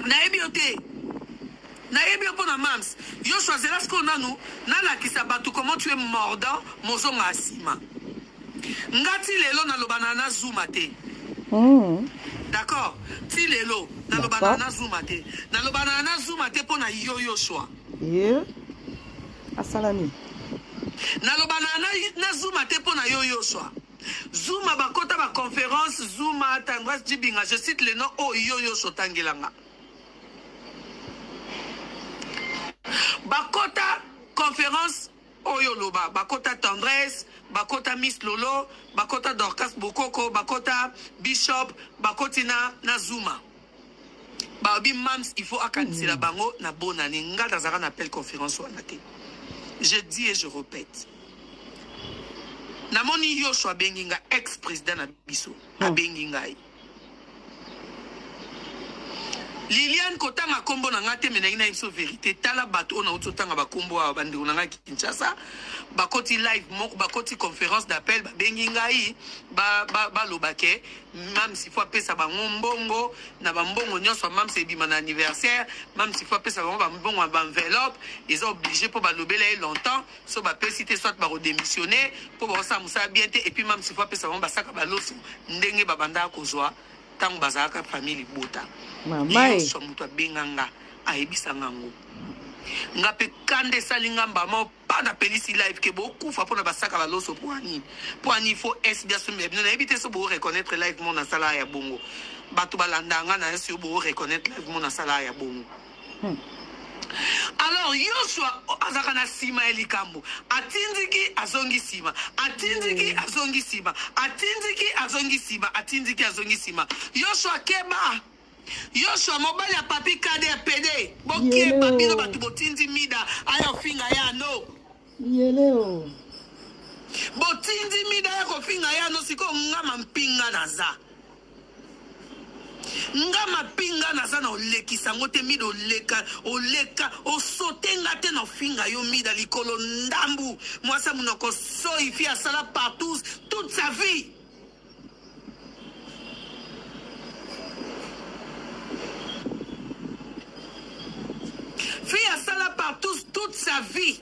Na ebiote. Na ebio pona mams. Yoshua zelasko nanu nana kisabatu comment tu es mordant mozonga asima. Ngati lelo na lobana na zuma te. D'accord. Si lelo na lo banana zuma te. Na lo banana zuma te pona yo Yoshua. Asalami. Na lo banana na zuma te pona yo Yoshua. Zuma bakota ba conférence Zuma Tangras Djibinga. Je cite le nom o yo Yoshua Tangilanga. Bakota conférence Oyo Loba, Bakota Tendresse, Bakota Miss Lolo, Bakota Dorcas Bokoko, Bakota Bishop, Bakotina Nazuma. Babi Mams, il faut akanisi la bango na bonani. Nga dazara n'appelle conférence wanate. Je dis et je répète. Namoni Yoshua Benginga, ex-président na biso, a Bengingai. Liliane Kotanga kombo na ngate menangina imso vérité tala bato na utotanga bakombo a bandi unanga Kinshasa bakoti live moko bakoti conférence d'appel ba bengingai ba lobake même si faut pesa ba ngombongo na ba mbongo nyonso même c'est bima na anniversaire même si faut pesa ba mbongo ba enveloppe ils sont obligés pour ba lobela longtemps so ba pesité soit ba redémissionner pour ba ça musa bien et puis même si faut pesa ba saka ba loso ndenge ba banda kozwa tango bazaka famille bota Mama so mutu abenganga ayebisa ngango ngape kande salinga mbama pa na pelisi live ke bokufa pona basaka baloso poani faut bien so mebino na ebite so bo reconnaître live mon na sala ya bongo batu balandanga na so bo reconnaître live mon na sala ya bongo. Alors Yoshua azaka na sima elikambo atindiki azongi sima atindiki azongi sima atindiki azongi sima atindiki azongi sima Yoshua keba Yoshua mobile ya Papi Kader PD bokie babino batu botindi mida ayo finga ya no yeleo botindi mida ya ko finga ya no siko ngama mpinga naza nga mapinga naza na olekisa ngo te mida oleka osotenga te na finga yo mida likolo ndambu mwasa munoko soi fi asala partout toute sa vie. Fi asala partout toute sa vie.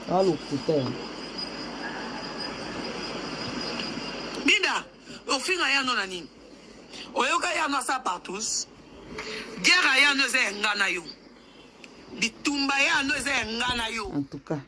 Allo putain. Mida au finga ya no nani. Oyoka ya no sa partout. Guerre ya no ze ngana yo. Bitumba ya no ze ngana yo. En tout cas.